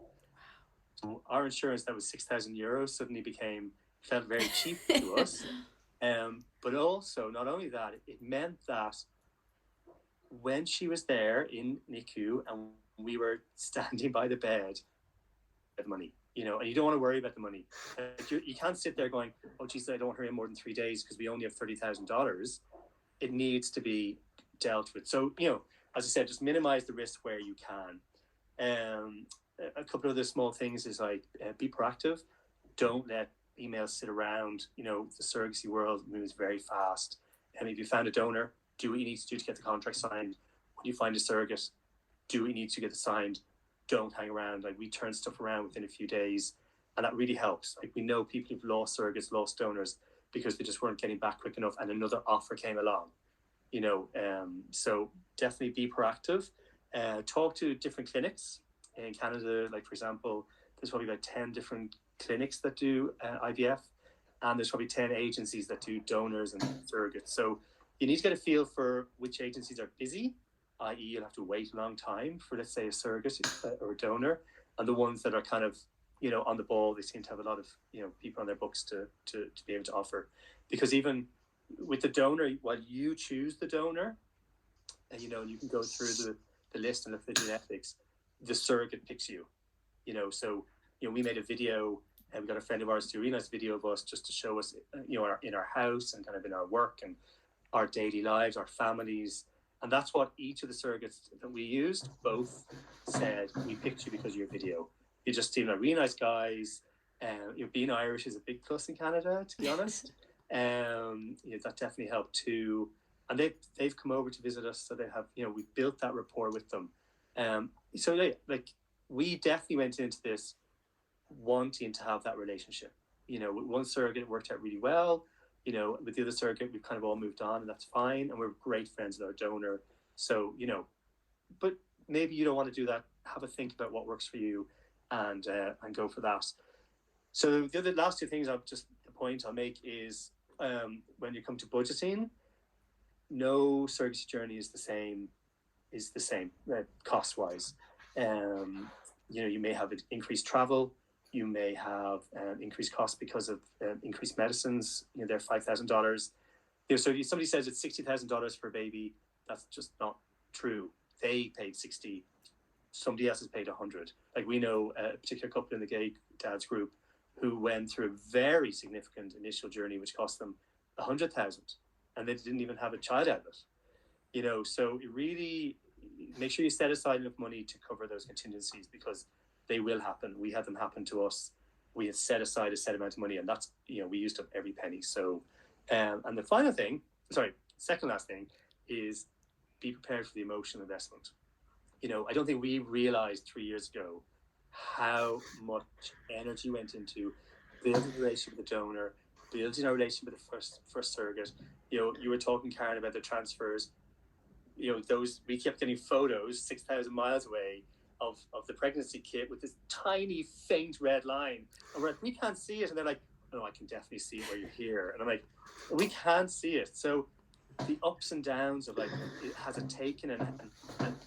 So our insurance that was €6,000 suddenly felt very cheap to us. But also, not only that, it meant that when she was there in NICU and we were standing by the bed, the money, and you don't want to worry about the money. You can't sit there going, oh, geez, I don't want her in more than 3 days because we only have $30,000. It needs to be dealt with. So, as I said, just minimize the risk where you can. A couple of other small things is like, be proactive. Don't let emails sit around. The surrogacy world moves very fast. And if you found a donor, do what you need to do to get the contract signed. When you find a surrogate, do what you need to get it signed. Don't hang around. Like, we turn stuff around within a few days, and that really helps. Like, we know people who've lost surrogates, lost donors because they just weren't getting back quick enough, and another offer came along. So definitely be proactive. Talk to different clinics in Canada. Like, for example, there's probably about 10 different clinics that do IVF, and there's probably 10 agencies that do donors and surrogates. So you need to get a feel for which agencies are busy, i.e. you'll have to wait a long time for, let's say, a surrogate or a donor, and the ones that are kind of, on the ball, they seem to have a lot of, people on their books to be able to offer. Because even with the donor, while you choose the donor, and, you can go through the list and look at the genetics, the surrogate picks you, so, we made a video, and we got a friend of ours to do a really nice video of us just to show us, in our house and kind of in our work and our daily lives, our families. And that's what each of the surrogates that we used both said, we picked you because of your video. You just seem like really nice guys. Being Irish is a big plus in Canada, to be honest. That definitely helped too. And they've come over to visit us, so they have, we built that rapport with them. We definitely went into this wanting to have that relationship. With one surrogate, it worked out really well. With the other surrogate, we've kind of all moved on, and that's fine. And we're great friends with our donor. So, but maybe you don't want to do that. Have a think about what works for you, and go for that. So the last 2 things the point I'll make is, when you come to budgeting, no surrogacy journey is the same cost wise. You may have increased travel, you may have increased costs because of increased medicines. They're $5,000. So if somebody says it's $60,000 for a baby, that's just not true. They paid 60, somebody else has paid 100. Like, we know a particular couple in the gay dads group who went through a very significant initial journey which cost them 100,000, and they didn't even have a child out of it. So it really, make sure you set aside enough money to cover those contingencies, because they will happen. We had them happen to us. We had set aside a set amount of money, and that's, we used up every penny. So and the second last thing is be prepared for the emotional investment. I don't think we realized 3 years ago how much energy went into building a relationship with the donor, building a relationship with the first surrogate. You were talking, Karen, about the transfers. We kept getting photos 6,000 miles away of the pregnancy kit with this tiny faint red line, and we're like, we can't see it, and they're like, no, I can definitely see it where you're here, and I'm like, we can't see it. So the ups and downs of, like, has it taken, and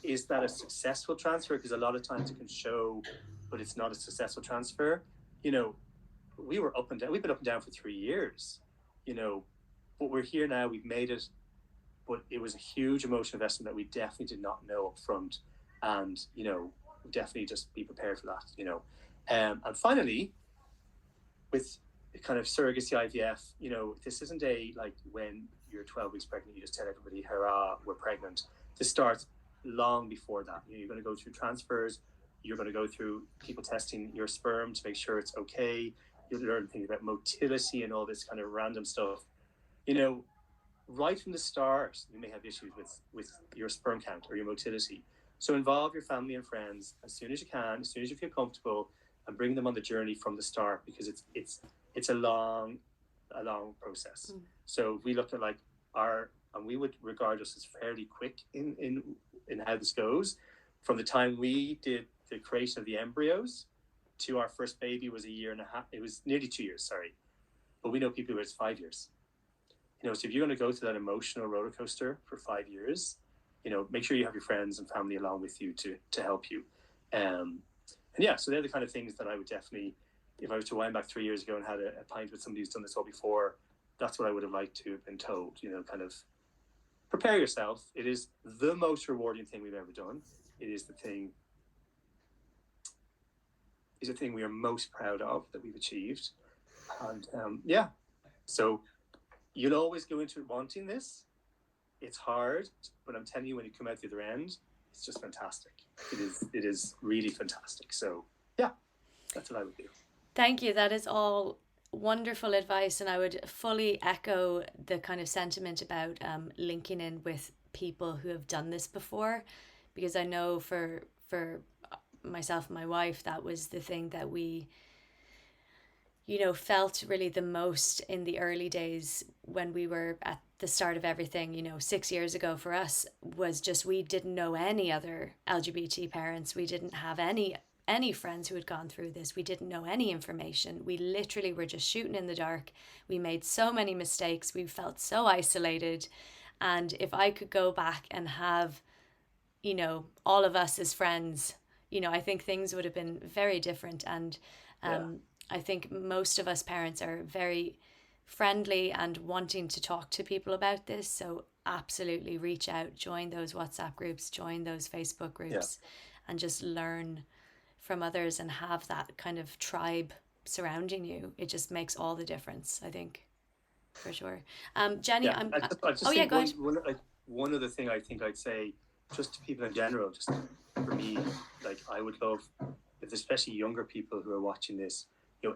is that a successful transfer? Because a lot of times it can show, but it's not a successful transfer. We were up and down. We've been up and down for 3 years. But we're here now. We've made it. But it was a huge emotional investment that we definitely did not know up front, and definitely just be prepared for that. And finally, with kind of surrogacy IVF, this isn't when you're 12 weeks pregnant, you just tell everybody, hurrah, we're pregnant. This starts long before that. You're going to go through transfers. You're going to go through people testing your sperm to make sure it's okay. You'll learn things about motility and all this kind of random stuff. Right from the start, you may have issues with your sperm count or your motility. So involve your family and friends as soon as you can, as soon as you feel comfortable, and bring them on the journey from the start, because it's a long process. So we look at and we would regard us as fairly quick in how this goes. From the time we did the creation of the embryos to our first baby was a year and a half. It was nearly 2 years, sorry. But we know people who it's 5 years. So if you're going to go through that emotional roller coaster for 5 years, make sure you have your friends and family along with you to help you. So they're the kind of things that I would definitely, if I was to wind back 3 years ago and had a pint with somebody who's done this all before, that's what I would have liked to have been told. Kind of prepare yourself. It is the most rewarding thing we've ever done. It is the thing we are most proud of that we've achieved. And so you'll always go into it wanting this. It's hard, but I'm telling you, when you come out the other end, it's just fantastic. It is really fantastic. So that's what I would do. Thank you. That is all wonderful advice, and I would fully echo the kind of sentiment about linking in with people who have done this before, because I know for myself and my wife, that was the thing that we felt really the most in the early days when we were at the start of everything. 6 years ago for us was just, we didn't know any other LGBT parents. We didn't have any friends who had gone through this. We didn't know any information. We literally were just shooting in the dark. We made so many mistakes. We felt so isolated. And if I could go back and have, all of us as friends, I think things would have been very different. And I think most of us parents are very friendly and wanting to talk to people about this. So absolutely reach out, join those WhatsApp groups, join those Facebook groups, and just learn from others and have that kind of tribe surrounding you. It just makes all the difference, I think, for sure. Jenny, go ahead. One other thing I think I'd say, just to people in general, just for me, I would love, if especially younger people who are watching this,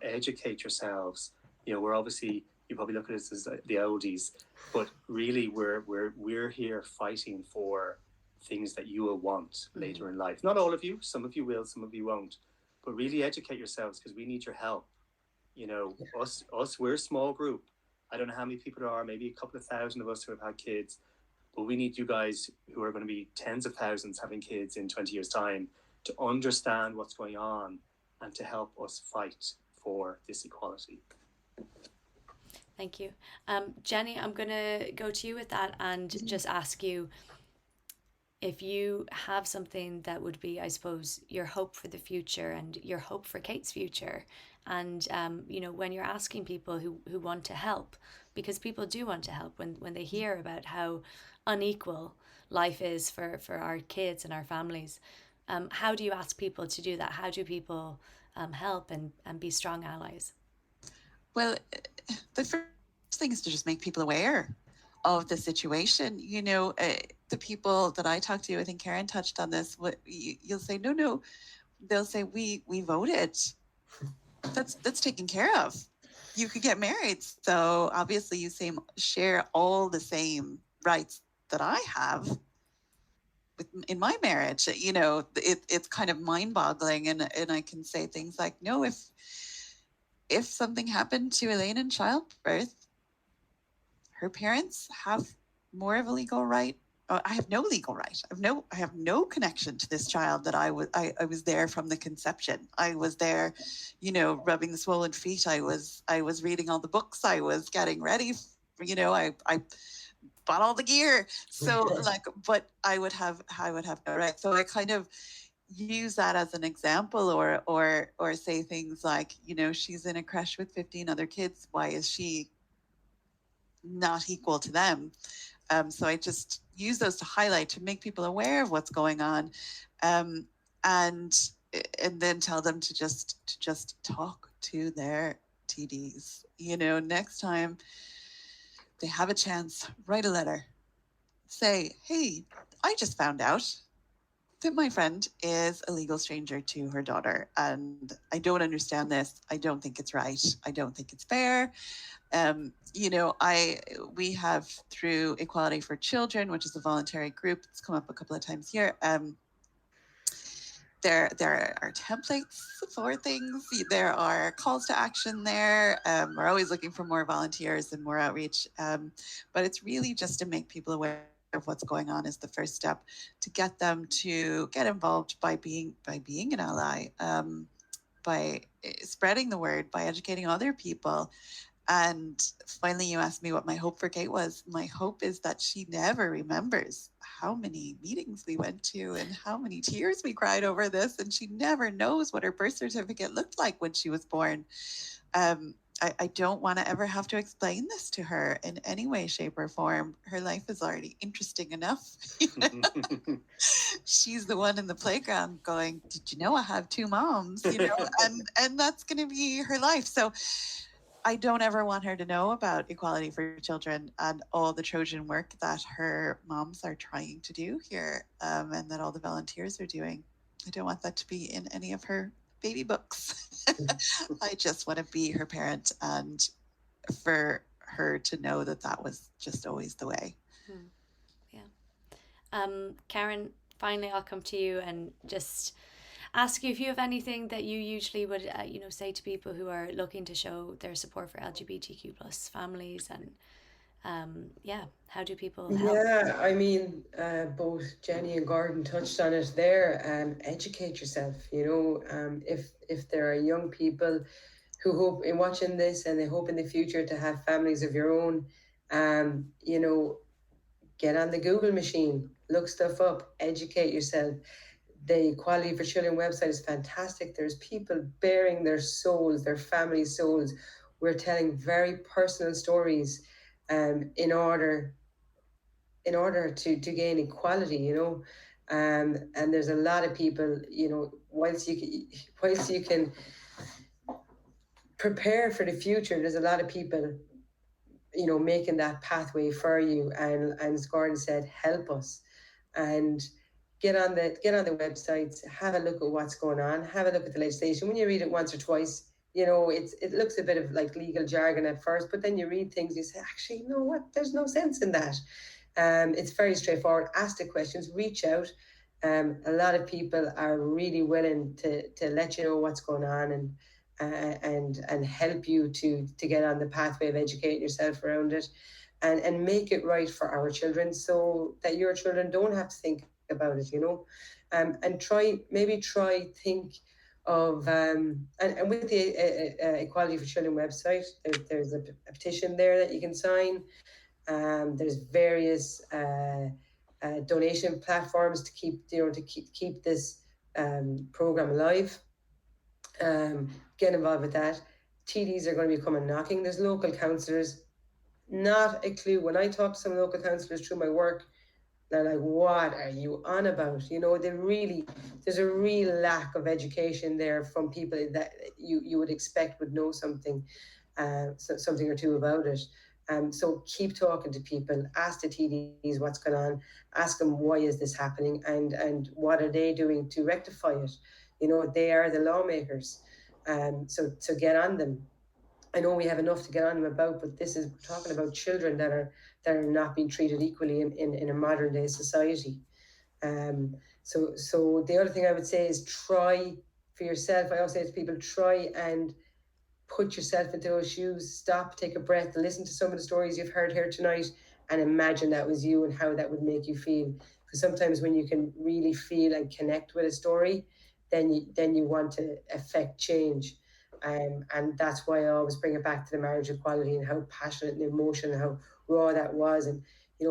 educate yourselves. We're obviously, you probably look at us as the oldies, but really we're here fighting for things that you will want later in life. Not all of you, some of you will, some of you won't, but really educate yourselves, because we need your help. Us, we're a small group. I don't know how many people there are, maybe a couple of thousand of us who have had kids, but we need you guys who are going to be tens of thousands having kids in 20 years' time to understand what's going on and to help us fight for this equality. Thank you. Jenny, I'm going to go to you with that and just ask you if you have something that would be, I suppose, your hope for the future and your hope for Kate's future. And, when you're asking people who want to help, because people do want to help when they hear about how unequal life is for our kids and our families, how do you ask people to do that? How do people help and be strong allies? Well, the first thing is to just make people aware of the situation. The people that I talk to, I think Karen touched on this. You'll say, no. They'll say, we voted. That's taken care of. You could get married. So obviously you share all the same rights that I have in my marriage. It's kind of mind-boggling, and I can say things like, no, if something happened to Elaine in childbirth, her parents have more of a legal right. I have no legal right. I have no connection to this child. That I was there from the conception. I was there, rubbing the swollen feet. I was reading all the books. I was getting ready. I bought all the gear. So but I would have no right. So I kind of use that as an example, or say things like, she's in a creche with 15 other kids. Why is she not equal to them? So I just use those to highlight, to make people aware of what's going on, and then tell them to just talk to their TDs. Next time they have a chance, write a letter. Say, hey, I just found out that my friend is a legal stranger to her daughter, and I don't understand this. I don't think it's right. I don't think it's fair. We have, through Equality for Children, which is a voluntary group that's come up a couple of times here, there are templates for things. There are calls to action there. We're always looking for more volunteers and more outreach. But it's really just to make people aware of what's going on is the first step, to get them to get involved by being an ally, by spreading the word, by educating other people. And finally, you asked me what my hope for Kate was. My hope is that she never remembers how many meetings we went to and how many tears we cried over this. And she never knows what her birth certificate looked like when she was born. I don't want to ever have to explain this to her in any way, shape, or form. Her life is already interesting enough. She's the one in the playground going, did you know I have two moms? And that's going to be her life. So I don't ever want her to know about Equality for Children and all the Trojan work that her moms are trying to do here, and that all the volunteers are doing. I don't want that to be in any of her baby books. I just want to be her parent, and for her to know that was just always the way. Yeah. Karen, finally, I'll come to you and just ask you if you have anything that you usually would, say to people who are looking to show their support for LGBTQ plus families, and how do people help? Yeah, I mean, both Jenny and Gordon touched on it there. Educate yourself. If there are young people who hope in watching this and they hope in the future to have families of your own, get on the Google machine, look stuff up, educate yourself. The Equality for Children website is fantastic. There's people bearing their souls, their family souls. We're telling very personal stories in order to gain equality, and there's a lot of people, whilst you can prepare for the future, there's a lot of people, making that pathway for you, and as Gordon said, help us, and get on the websites, have a look at what's going on, have a look at the legislation. When you read it once or twice, it looks a bit of like legal jargon at first, but then you read things, you say, actually, you know what, there's no sense in that. It's very straightforward. Ask the questions, reach out. A lot of people are really willing to let you know what's going on, and help you to get on the pathway of educating yourself around it, and make it right for our children, so that your children don't have to think about it, and think of and with the Equality for Children website, there's a petition there that you can sign. There's various donation platforms to keep this program alive. Get involved with that. TDs are going to be coming knocking. There's local councillors, not a clue. When I talk to some local councillors through my work, they're like, what are you on about? There's a real lack of education there from people that you would expect would know something or two about it. So keep talking to people, ask the TDs what's going on, ask them why is this happening, and what are they doing to rectify it. They are the lawmakers. So get on them. I know we have enough to get on them about, but this is talking about children that are not being treated equally in a modern day society. So the other thing I would say is try for yourself. I always say to people, try and put yourself into those shoes, stop, take a breath, listen to some of the stories you've heard here tonight, and imagine that was you and how that would make you feel. Because sometimes when you can really feel and connect with a story, then you want to affect change. And that's why I always bring it back to the marriage equality and how passionate and emotional and how raw that was. And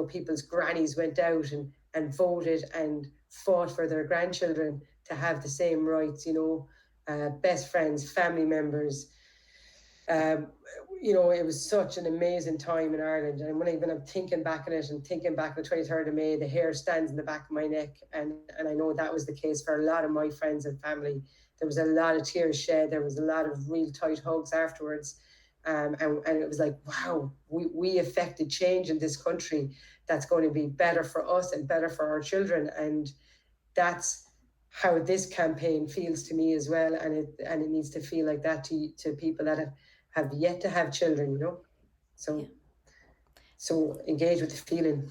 people's grannies went out and voted and fought for their grandchildren to have the same rights. Best friends, family members. It was such an amazing time in Ireland. And when I'm thinking back on it and thinking back on the 23rd of May, the hair stands in the back of my neck. And I know that was the case for a lot of my friends and family. There was a lot of tears shed. There was a lot of real tight hugs afterwards. And it was like, wow, we affected change in this country that's going to be better for us and better for our children. And that's how this campaign feels to me as well. And it needs to feel like that to people that have yet to have children, So engage with the feeling.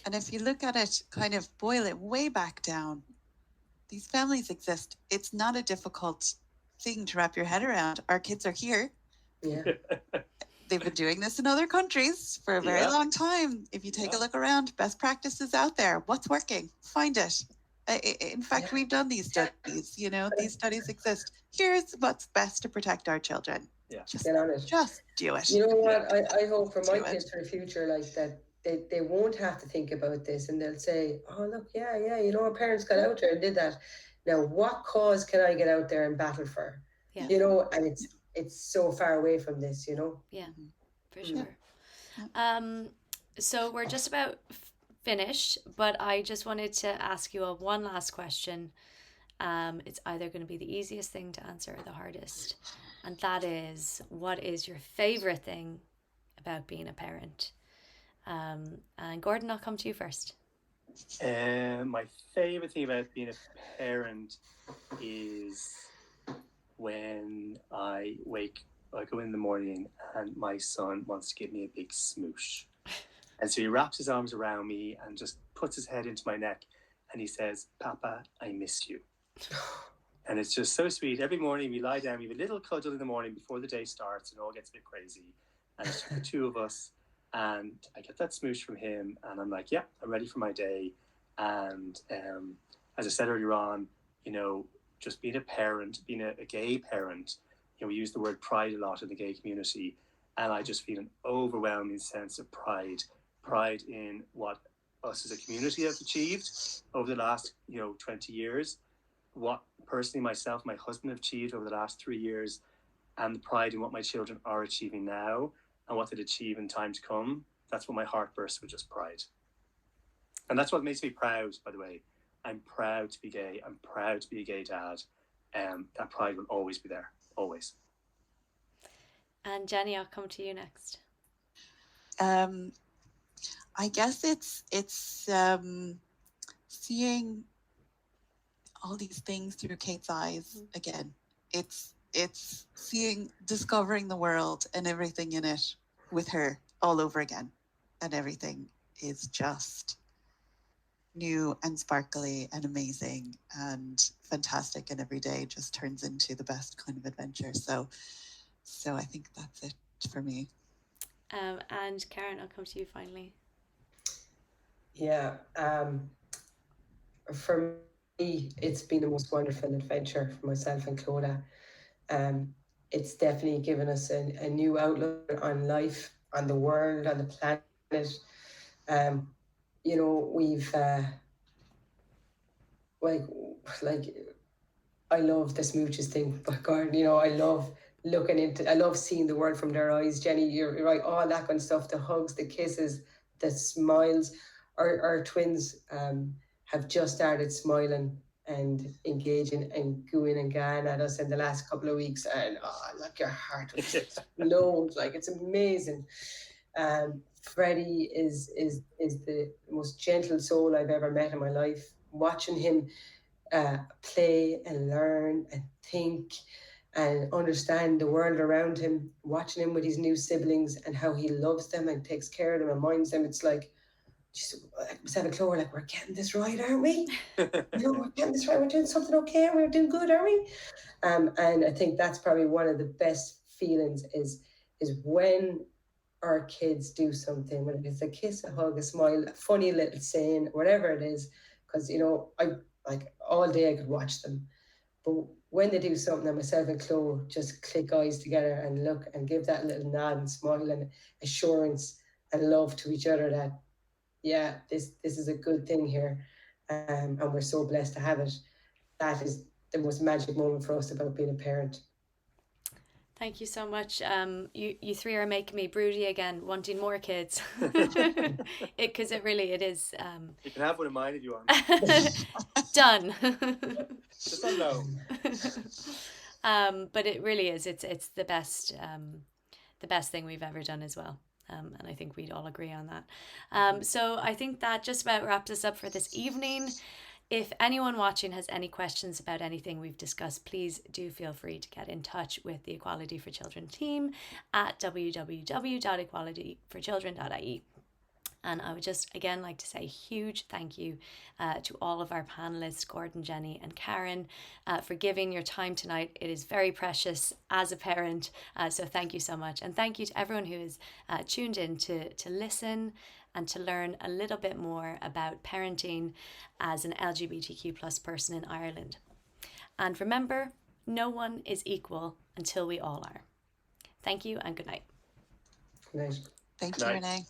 And if you look at it, kind of boil it way back down, these families exist. It's not a difficult thing to wrap your head around. Our kids are here. Yeah. They've been doing this in other countries for a very long time. If you take a look around, best practices out there. What's working? Find it. In fact, we've done these studies. These studies exist. Here's what's best to protect our children. Yeah. Just get on it. Just do it. You know what? I hope for my kids for the future, like that, they won't have to think about this, and they'll say, "Oh, look, yeah, our parents got out there and did that. Now, what cause can I get out there and battle for?" Yeah. And it's so far away from this. Yeah, for sure. So we're just about finished, but I just wanted to ask you one last question. It's either going to be the easiest thing to answer or the hardest, and that is, what is your favorite thing about being a parent? And Gordon, I'll come to you first. My favorite thing about being a parent is when I go in the morning and my son wants to give me a big smoosh. And so he wraps his arms around me and just puts his head into my neck and he says, "Papa, I miss you." And it's just so sweet. Every morning we lie down, we have a little cuddle in the morning before the day starts and it all gets a bit crazy. And it's the two of us. And I get that smooch from him and I'm like, yeah, I'm ready for my day. And as I said earlier on, just being a parent, being a gay parent, we use the word pride a lot in the gay community. And I just feel an overwhelming sense of pride in what us as a community have achieved over the last, 20 years, what personally myself, my husband have achieved over the last 3 years, and the pride in what my children are achieving now and what they'll achieve in time to come. That's what my heart bursts with, just pride. And that's what makes me proud, by the way. I'm proud to be gay. I'm proud to be a gay dad. That pride will always be there, always. And Jenny, I'll come to you next. I guess it's seeing all these things through Kate's eyes again. It's discovering the world and everything in it with her all over again, and everything is just new and sparkly and amazing and fantastic, and every day just turns into the best kind of adventure. So I think that's it for me. And Karen, I'll come to you finally. Yeah. For it's been the most wonderful adventure for myself and Clodagh. It's definitely given us a new outlook on life, on the world, on the planet. Um, we've like like I love the smooches thing, but God, I love I love seeing the world from their eyes. Jenny, you're right, all that kind of stuff, the hugs, the kisses, the smiles. Our twins have just started smiling and engaging and gooing and gahing at us in the last couple of weeks, and like your heart will just explode. Like, it's amazing. Freddie is the most gentle soul I've ever met in my life. Watching him play and learn and think and understand the world around him, watching him with his new siblings and how he loves them and takes care of them and minds them. It's like, myself and Chloe, like, we're getting this right, aren't we? We're getting this right. We're doing something okay. We're doing good, aren't we? And I think that's probably one of the best feelings is when our kids do something, whether it's a kiss, a hug, a smile, a funny little saying, whatever it is. Because, I like all day I could watch them. But when they do something and myself and Chloe just click eyes together and look and give that little nod and smile and assurance and love to each other that, yeah, this is a good thing here, and we're so blessed to have it. That is the most magic moment for us about being a parent. Thank you so much. You three are making me broody again, wanting more kids. Because it is. You can have one of mine if you want. Done. Just on low. But it really is. It's the best thing we've ever done as well. And I think we'd all agree on that. So I think that just about wraps us up for this evening. If anyone watching has any questions about anything we've discussed, please do feel free to get in touch with the Equality for Children team at www.equalityforchildren.ie. And I would just again like to say a huge thank you to all of our panelists, Gordon, Jenny and Karen, for giving your time tonight. It is very precious as a parent, so thank you so much. And thank you to everyone who is tuned in to listen and to learn a little bit more about parenting as an LGBTQ plus person in Ireland. And remember, no one is equal until we all are. Thank you and good night. Good night. Thank you, Ranae.